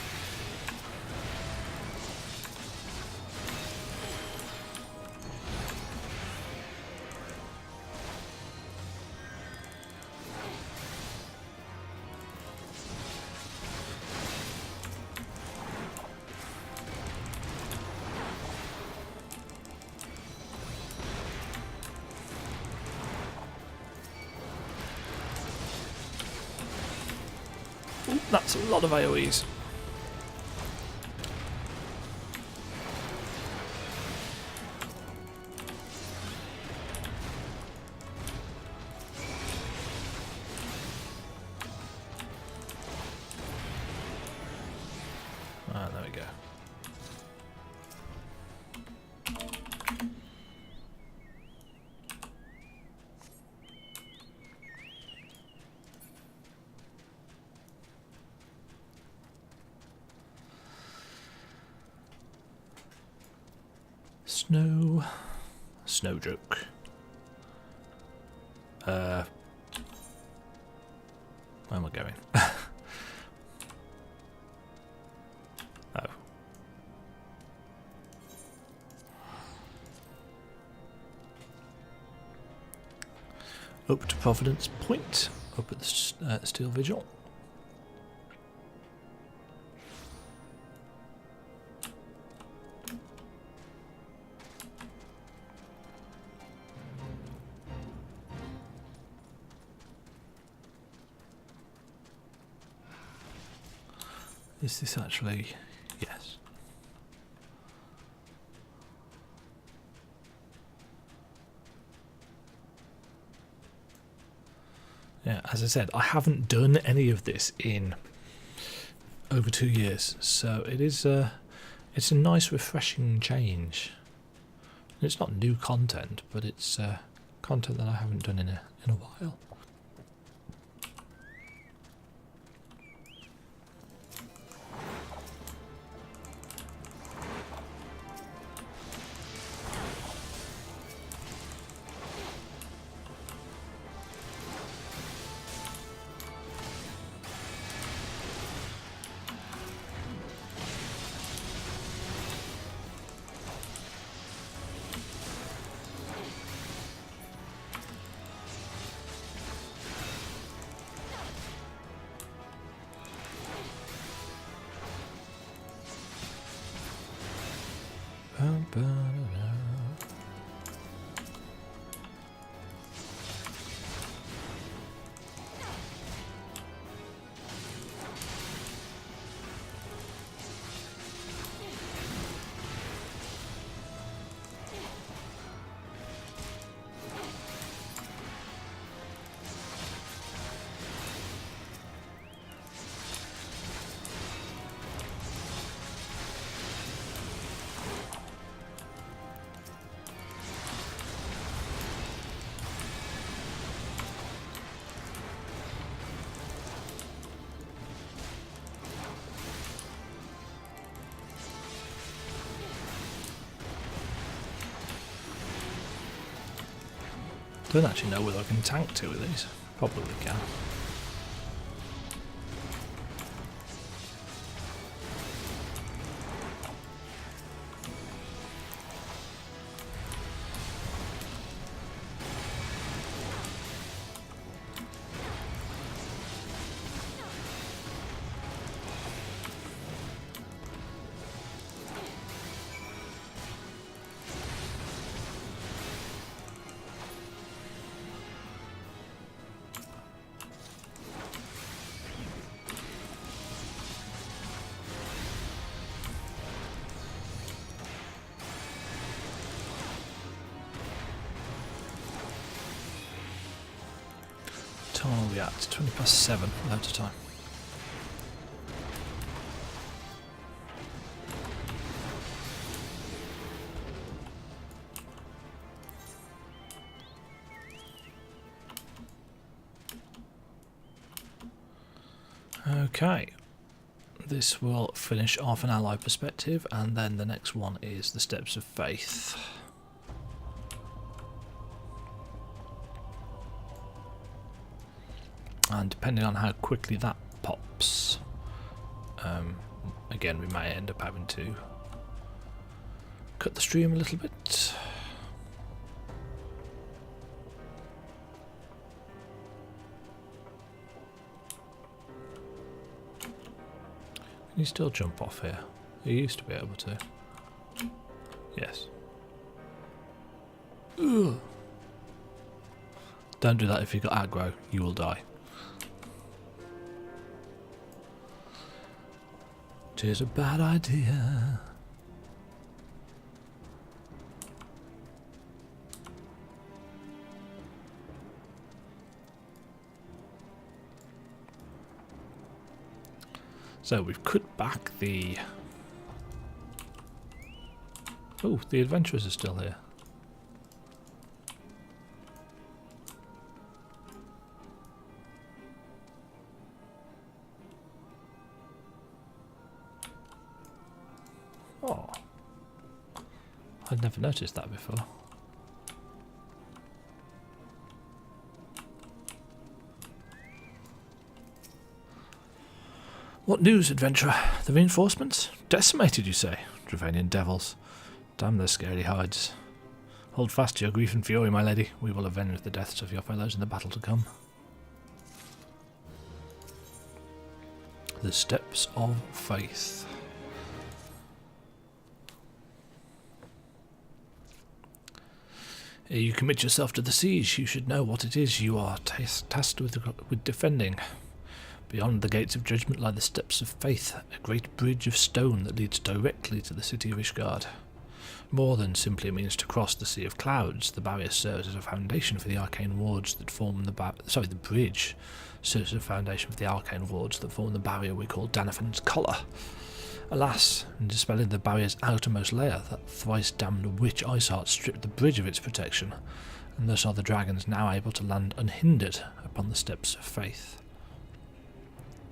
That's a lot of AoEs. Ah, there we go. Snow joke. Where am I going? Oh. Up to Providence Point, up at the Steel Vigil. Is this actually... yes. Yeah, as I said, I haven't done any of this in over 2 years, so it's a nice refreshing change. It's not new content, but it's content that I haven't done in a while. Don't actually know whether I can tank 2 of these. Probably can. time are we at? 20 past 7, loads of time. Okay, this will finish off an ally perspective, and then the next one is the Steps of Faith. And depending on how quickly that pops, again we may end up having to cut the stream a little bit. Can you still jump off here? You used to be able to. Yes. Ugh. Don't do that if you've got aggro, you will die. Tis a bad idea. So we've cut back the... Oh, the adventurers are still here. Oh, I'd never noticed that before. What news, adventurer? The reinforcements? Decimated, you say? Dravanian devils. Damn their scary hides. Hold fast to your grief and fury, my lady. We will avenge the deaths of your fellows in the battle to come. The Steps of Faith. You commit yourself to the siege. You should know what it is you are tasked with defending. Beyond the gates of judgment lie the Steps of Faith, a great bridge of stone that leads directly to the city of Ishgard. More than simply a means to cross the Sea of Clouds, the barrier serves as a foundation for the arcane wards that form the bridge serves as a foundation for the arcane wards that form the barrier we call Danafan's Collar. Alas, in dispelling the barrier's outermost layer, that thrice-damned witch Iceheart stripped the bridge of its protection, and thus are the dragons now able to land unhindered upon the Steps of Faith.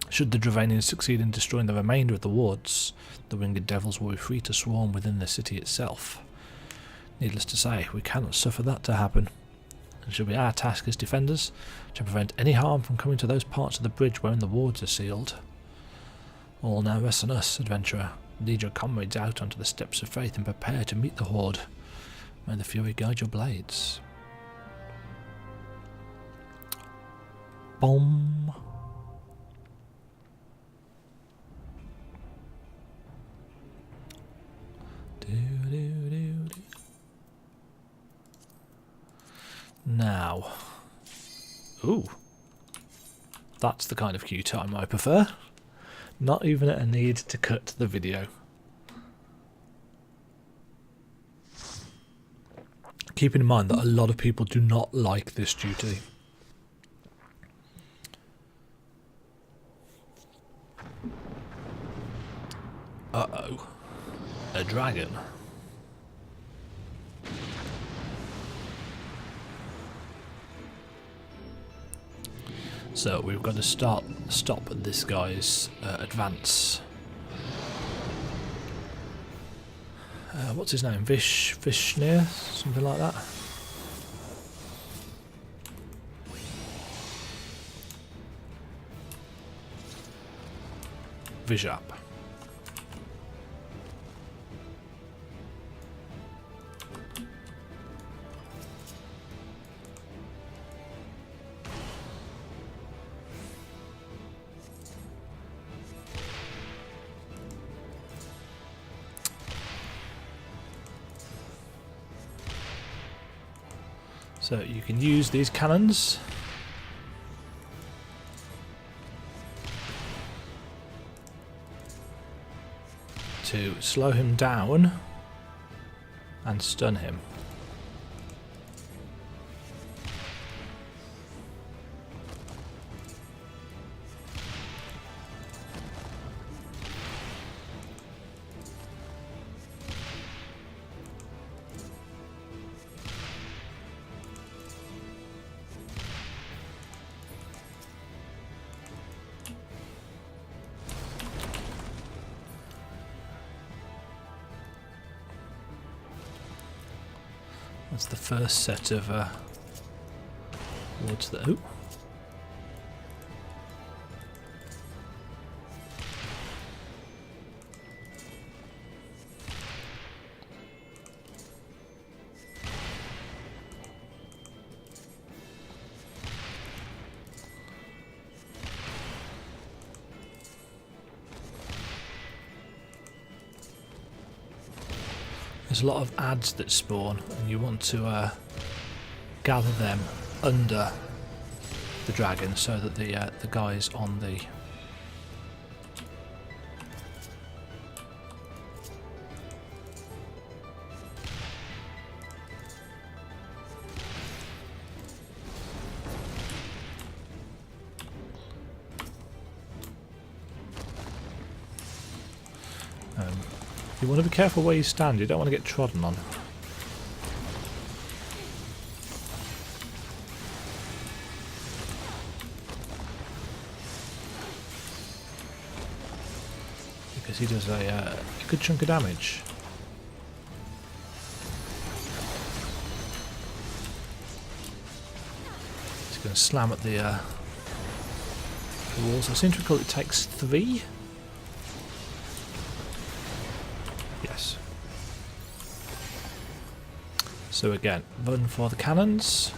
Should the Dravanians succeed in destroying the remainder of the wards, the winged devils will be free to swarm within the city itself. Needless to say, we cannot suffer that to happen. It shall be our task as defenders to prevent any harm from coming to those parts of the bridge wherein the wards are sealed. All now rests on us, adventurer. Lead your comrades out onto the Steps of Faith and prepare to meet the horde. May the fury guide your blades. Bomb. Now, ooh, that's the kind of queue time I prefer. Not even a need to cut the video. Keep in mind that a lot of people do not like this duty. Uh-oh. A dragon. So we've got to stop this guy's advance. What's his name? Vishnir? Something like that. Vizhap. So you can use these cannons to slow him down and stun him. That's the first set of wards that. Oh. There's a lot of ads that spawn, and you want to gather them under the dragon so that the guys on the you want to be careful where you stand, you don't want to get trodden on. Because he does a good chunk of damage. He's going to slam at the walls. I seem to recall it takes 3. Yes. So again, run for the cannons.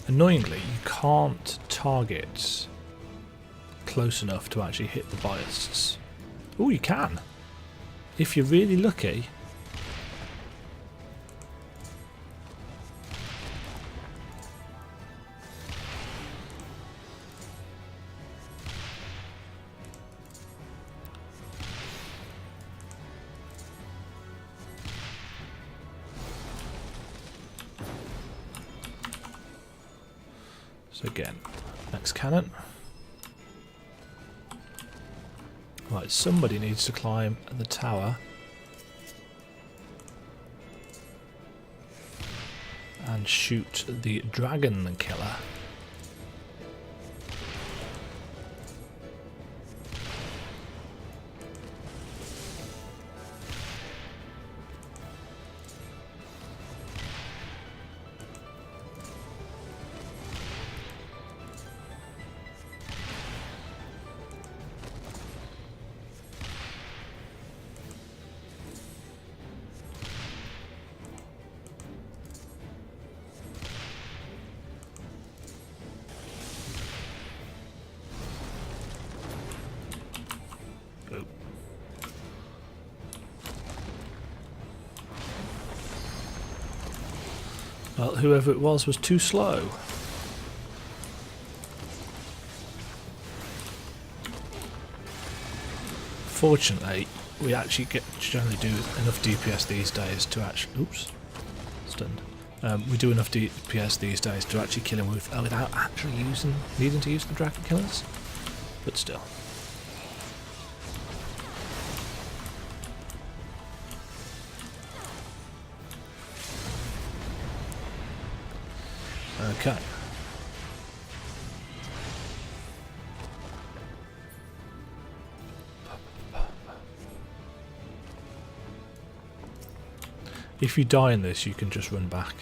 Annoyingly, you can't target close enough to actually hit the biasts. Oh, you can. If you're really lucky. So again, next cannon. Right, somebody needs to climb the tower and shoot the dragon killer. Well, whoever it was too slow. Fortunately, we actually generally do enough DPS these days to actually... Oops. Stunned. We do enough DPS these days to actually kill him without actually needing to use the dragon killers. But still. Okay. If you die in this, you can just run back.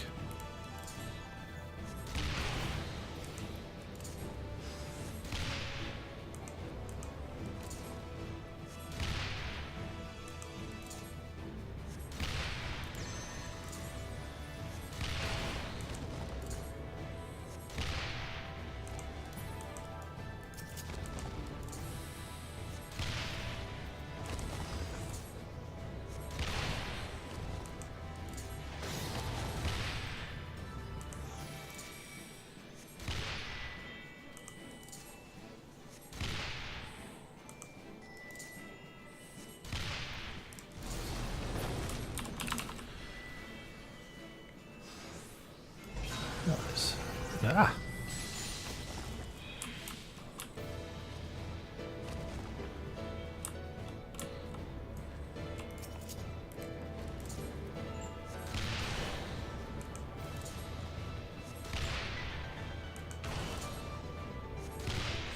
Nice. Ah.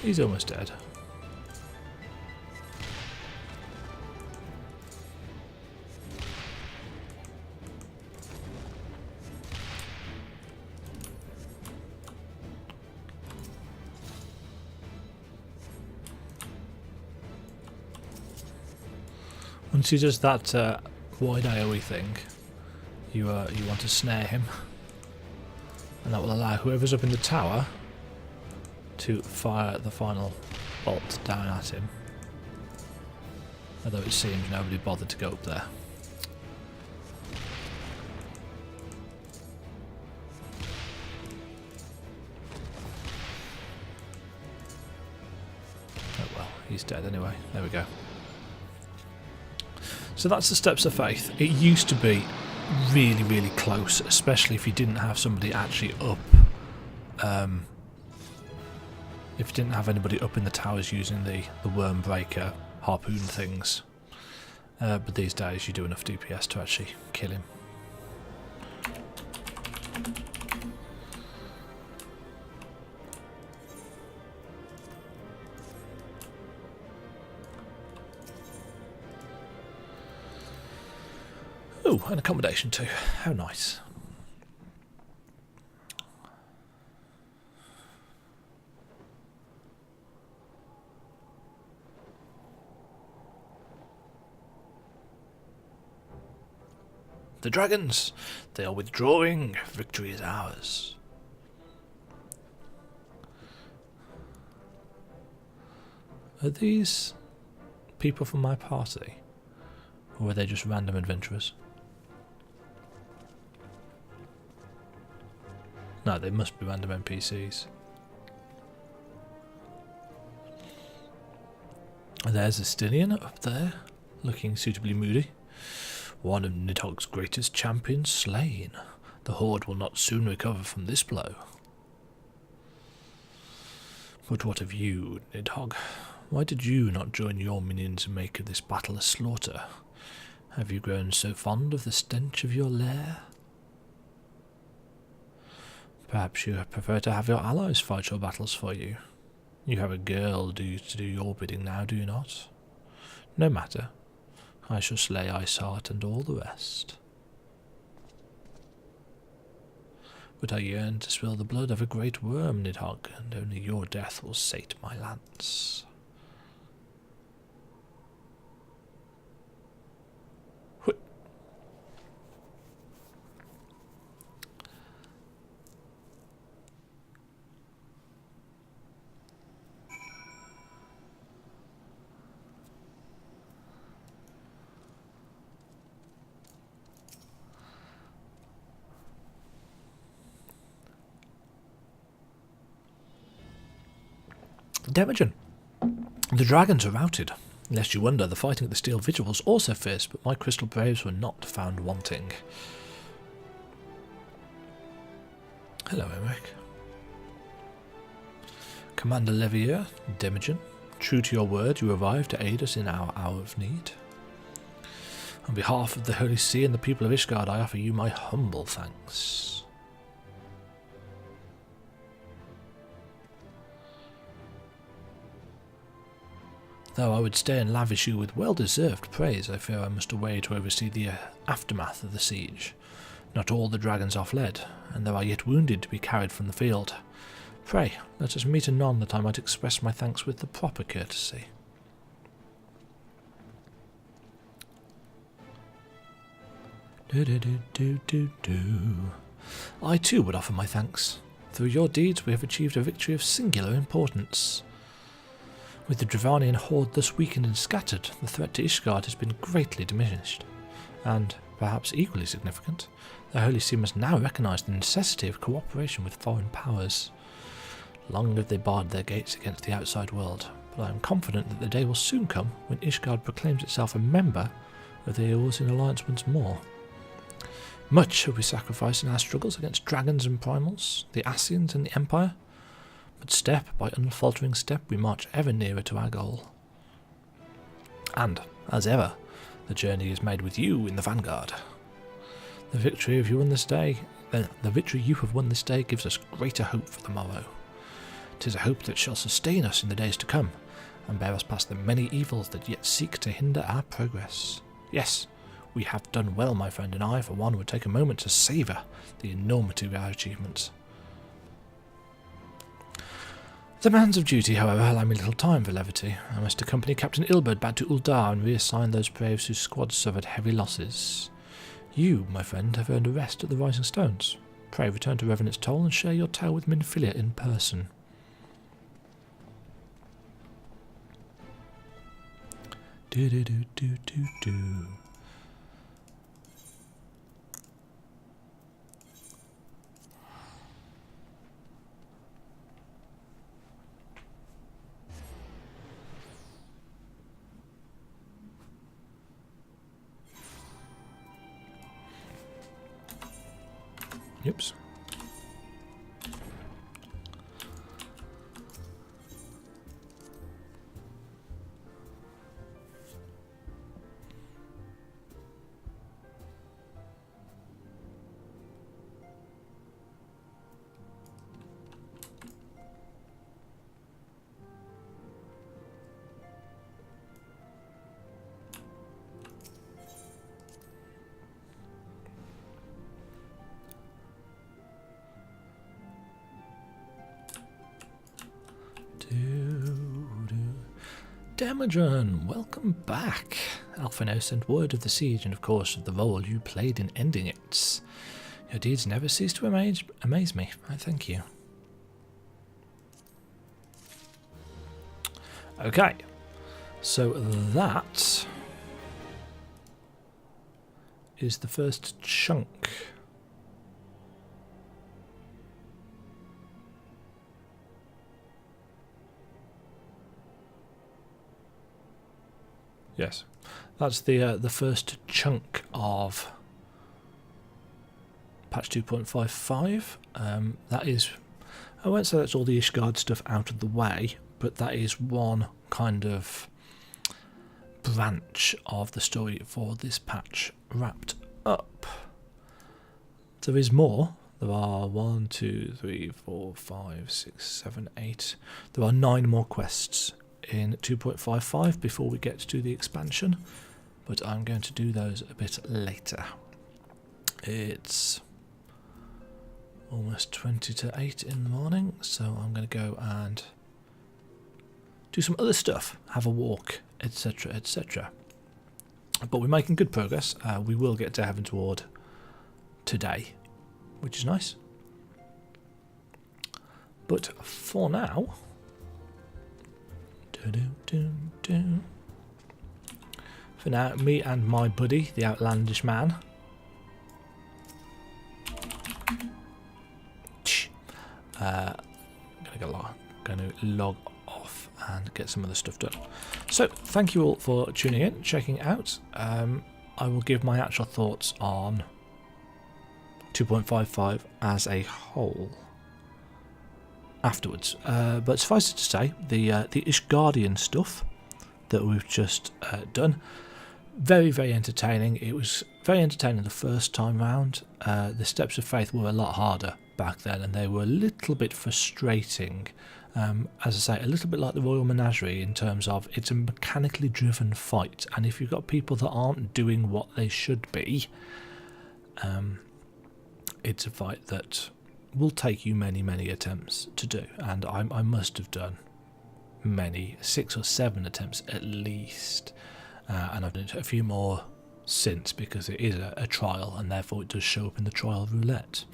He's almost dead. Once he does that wide AoE thing, you want to snare him, and that will allow whoever's up in the tower to fire the final bolt down at him. Although it seems nobody bothered to go up there. Oh well, he's dead anyway. There we go. So that's the Steps of Faith. It used to be really, really close, especially if you didn't have somebody actually up. If you didn't have anybody up in the towers using the worm breaker harpoon things. But these days you do enough DPS to actually kill him. Oh, and accommodation too. How nice. The dragons! They are withdrawing. Victory is ours. Are these people from my party? Or are they just random adventurers? No, they must be random NPCs. There's a Stinian up there, looking suitably moody. One of Nidhogg's greatest champions slain. The Horde will not soon recover from this blow. But what of you, Nidhogg? Why did you not join your minions and make of this battle a slaughter? Have you grown so fond of the stench of your lair? Perhaps you prefer to have your allies fight your battles for you. You have a girl to do your bidding now, do you not? No matter. I shall slay Iceheart and all the rest. But I yearn to spill the blood of a great worm, Nidhogg, and only your death will sate my lance. Demajen. The dragons are routed. Lest you wonder, the fighting at the Steel Vigil was also fierce, but my Crystal Braves were not found wanting. Hello, Emmerich. Commander Levier, Demajen. True to your word, you arrived to aid us in our hour of need. On behalf of the Holy See and the people of Ishgard, I offer you my humble thanks. Though I would stay and lavish you with well-deserved praise, I fear I must away to oversee the aftermath of the siege. Not all the dragons are fled, and there are yet wounded to be carried from the field. Pray, let us meet anon that I might express my thanks with the proper courtesy. I too would offer my thanks. Through your deeds we have achieved a victory of singular importance. With the Dravanian horde thus weakened and scattered, the threat to Ishgard has been greatly diminished. And, perhaps equally significant, the Holy See must now recognise the necessity of cooperation with foreign powers. Long have they barred their gates against the outside world, but I am confident that the day will soon come when Ishgard proclaims itself a member of the Eorzean Alliance once more. Much have we sacrificed in our struggles against dragons and primals, the Ascians and the Empire, but step by unfaltering step we march ever nearer to our goal. And, as ever, the journey is made with you in the vanguard. The victory you have won this day gives us greater hope for the morrow. 'Tis a hope that shall sustain us in the days to come, and bear us past the many evils that yet seek to hinder our progress. Yes, we have done well, my friend, and I, for one, would take a moment to savour the enormity of our achievements. The demands of duty, however, allow me little time for levity. I must accompany Captain Ilberd back to Uldar and reassign those braves whose squads suffered heavy losses. You, my friend, have earned a rest at the Rising Stones. Pray return to Revenant's Toll and share your tale with Minfilia in person. Do. Oops. Demajen, welcome back. Alphino sent word of the siege and of course of the role you played in ending it. Your deeds never cease to amaze me. I thank you. Okay, so that is the first chunk. Yes, that's the first chunk of patch 2.55. That is, I won't say that's all the Ishgard stuff out of the way, but that is one kind of branch of the story for this patch wrapped up. There is more. There are 1, 2, 3, 4, 5, 6, 7, 8. There are 9 more quests in 2.55 before we get to the expansion, but I'm going to do those a bit later. It's almost 20 to 8 in the morning, so I'm going to go and do some other stuff, have a walk, etc, etc. But we're making good progress. We will get to Heaven's Ward today, which is nice. But for now, me and my buddy, the outlandish man, going to log off and get some other stuff done. So thank you all for tuning in, checking out. I will give my actual thoughts on 2.55 as a whole afterwards, but suffice it to say, the Ishgardian stuff that we've just done, very, very entertaining. It was very entertaining the first time round. The Steps of Faith were a lot harder back then, and they were a little bit frustrating. As I say, a little bit like the Royal Menagerie in terms of it's a mechanically driven fight, and if you've got people that aren't doing what they should be, it's a fight that will take you many, many attempts to do, and I must have done many, 6 or 7 attempts at least, and I've done a few more since because it is a trial, and therefore it does show up in the trial roulette.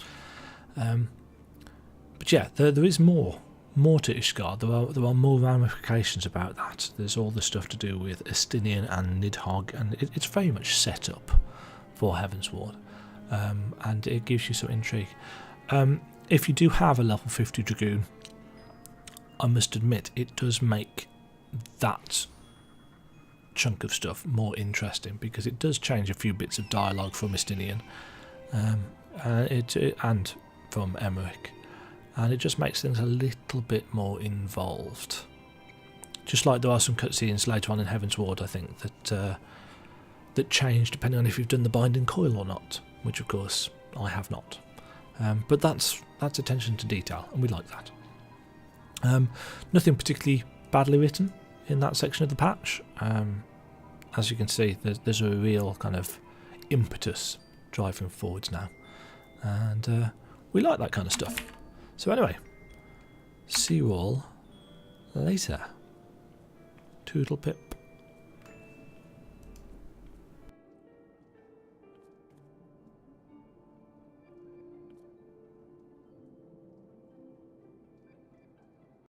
But yeah, there is more to Ishgard. There are more ramifications about that. There's all the stuff to do with Estinian and Nidhogg, and it's very much set up for Heaven's Ward, and it gives you some intrigue. If you do have a level 50 Dragoon, I must admit it does make that chunk of stuff more interesting, because it does change a few bits of dialogue from Estinian and from Emmerich, and it just makes things a little bit more involved. Just like there are some cutscenes later on in Heaven's Ward, I think, that change depending on if you've done the binding coil or not, which of course I have not. But that's attention to detail, and we like that. Nothing particularly badly written in that section of the patch. As you can see, there's a real kind of impetus driving forwards now, and we like that kind of stuff. So anyway, see you all later. Toodle pip.